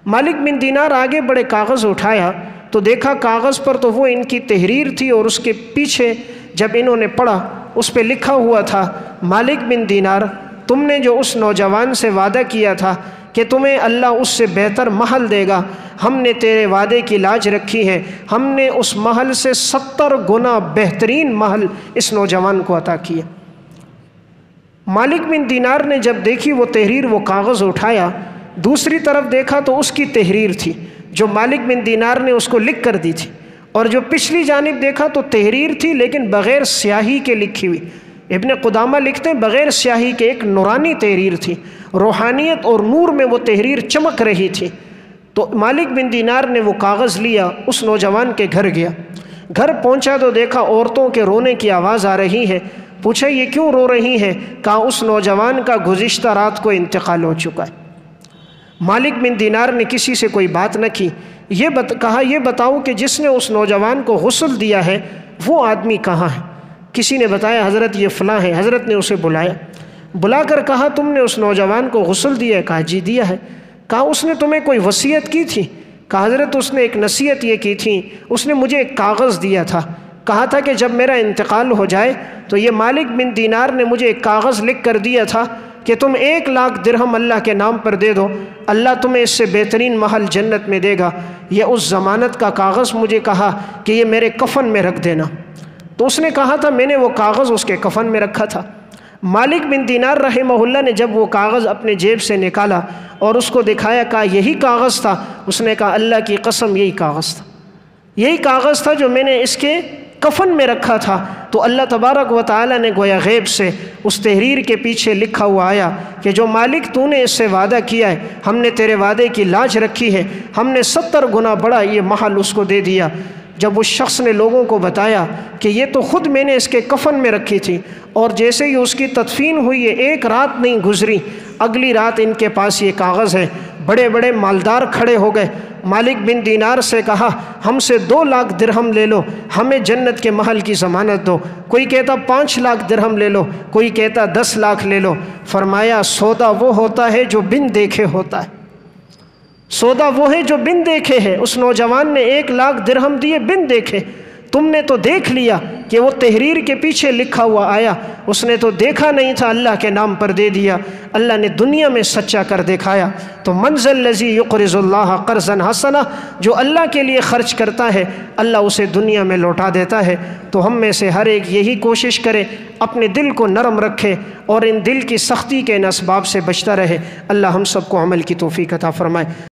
مالک بن دینار آگے بڑے، کاغذ اٹھایا تو دیکھا کاغذ پر تو وہ ان کی تحریر تھی، اور اس کے پیچھے جب انہوں نے پڑھا اس پہ لکھا ہوا تھا مالک بن دینار تم نے جو اس نوجوان سے وعدہ کیا تھا کہ تمہیں اللہ اس سے بہتر محل دے گا، ہم نے تیرے وعدے کی لاج رکھی ہے، ہم نے اس محل سے 70 گنا بہترین محل اس نوجوان کو عطا کیا۔ مالک بن دینار نے جب دیکھی وہ تحریر، وہ کاغذ اٹھایا، دوسری طرف دیکھا تو اس کی تحریر تھی جو مالک بن دینار نے اس کو لکھ کر دی تھی، اور جو پچھلی جانب دیکھا تو تحریر تھی لیکن بغیر سیاہی کے لکھی ہوئی۔ ابن قدامہ لکھتے ہیں بغیر سیاہی کے ایک نورانی تحریر تھی، روحانیت اور نور میں وہ تحریر چمک رہی تھی۔ تو مالک بن دینار نے وہ کاغذ لیا، اس نوجوان کے گھر گیا۔ گھر پہنچا تو دیکھا عورتوں کے رونے کی آواز آ رہی ہے۔ پوچھا یہ کیوں رو رہی ہیں؟ کہا اس نوجوان کا گزشتہ رات کو انتقال ہو چکا ہے۔ مالک بن دینار نے کسی سے کوئی بات نہ کی، کہا یہ بتاؤ کہ جس نے اس نوجوان کو غسل دیا ہے وہ آدمی کہاں ہے؟ کسی نے بتایا حضرت یہ فلاں ہے۔ حضرت نے اسے بلایا، بلا کر کہا تم نے اس نوجوان کو غسل دیا ہے؟ کہا جی دیا ہے۔ کہا اس نے تمہیں کوئی وصیت کی تھی؟ کہا حضرت اس نے ایک نصیحت یہ کی تھی، اس نے مجھے ایک کاغذ دیا تھا، کہا تھا کہ جب میرا انتقال ہو جائے تو یہ مالک بن دینار نے مجھے ایک کاغذ لکھ کر دیا تھا کہ تم 1,00,000 درہم اللہ کے نام پر دے دو، اللہ تمہیں اس سے بہترین محل جنت میں دے گا۔ یہ اس ضمانت کا کاغذ مجھے کہا کہ یہ میرے کفن میں رکھ دینا، تو اس نے کہا تھا میں نے وہ کاغذ اس کے کفن میں رکھا تھا۔ مالک بن دینار رحمہ اللہ نے جب وہ کاغذ اپنے جیب سے نکالا اور اس کو دکھایا، کہا یہی کاغذ تھا؟ اس نے کہا اللہ کی قسم یہی کاغذ تھا، یہی کاغذ تھا جو میں نے اس کے کفن میں رکھا تھا۔ تو اللہ تبارک و تعالی نے گویا غیب سے اس تحریر کے پیچھے لکھا ہوا آیا کہ جو مالک تو نے اس سے وعدہ کیا ہے، ہم نے تیرے وعدے کی لاج رکھی ہے، ہم نے 70 گنا بڑا یہ محل اس کو دے دیا۔ جب اس شخص نے لوگوں کو بتایا کہ یہ تو خود میں نے اس کے کفن میں رکھی تھی، اور جیسے ہی اس کی تدفین ہوئی ہے 1 رات نہیں گزری، اگلی رات ان کے پاس یہ کاغذ ہے۔ بڑے بڑے مالدار کھڑے ہو گئے، مالک بن دینار سے کہا ہم سے 2,00,000 درہم لے لو، ہمیں جنت کے محل کی ضمانت دو۔ کوئی کہتا 5,00,000 درہم لے لو، کوئی کہتا 10,00,000 لے لو۔ فرمایا سودا وہ ہوتا ہے جو بن دیکھے ہوتا ہے، سودا وہ ہے جو بن دیکھے ہے۔ اس نوجوان نے 1,00,000 درہم دیے بن دیکھے، تم نے تو دیکھ لیا کہ وہ تحریر کے پیچھے لکھا ہوا آیا، اس نے تو دیکھا نہیں تھا، اللہ کے نام پر دے دیا، اللہ نے دنیا میں سچا کر دکھایا۔ تو من ذا الذی یقرض اللہ قرضا حسنا، جو اللہ کے لیے خرچ کرتا ہے اللہ اسے دنیا میں لوٹا دیتا ہے۔ تو ہم میں سے ہر ایک یہی کوشش کرے، اپنے دل کو نرم رکھے اور ان دل کی سختی کے ان اسباب سے بچتا رہے۔ اللہ ہم سب کو عمل کی توفیق عطا فرمائے۔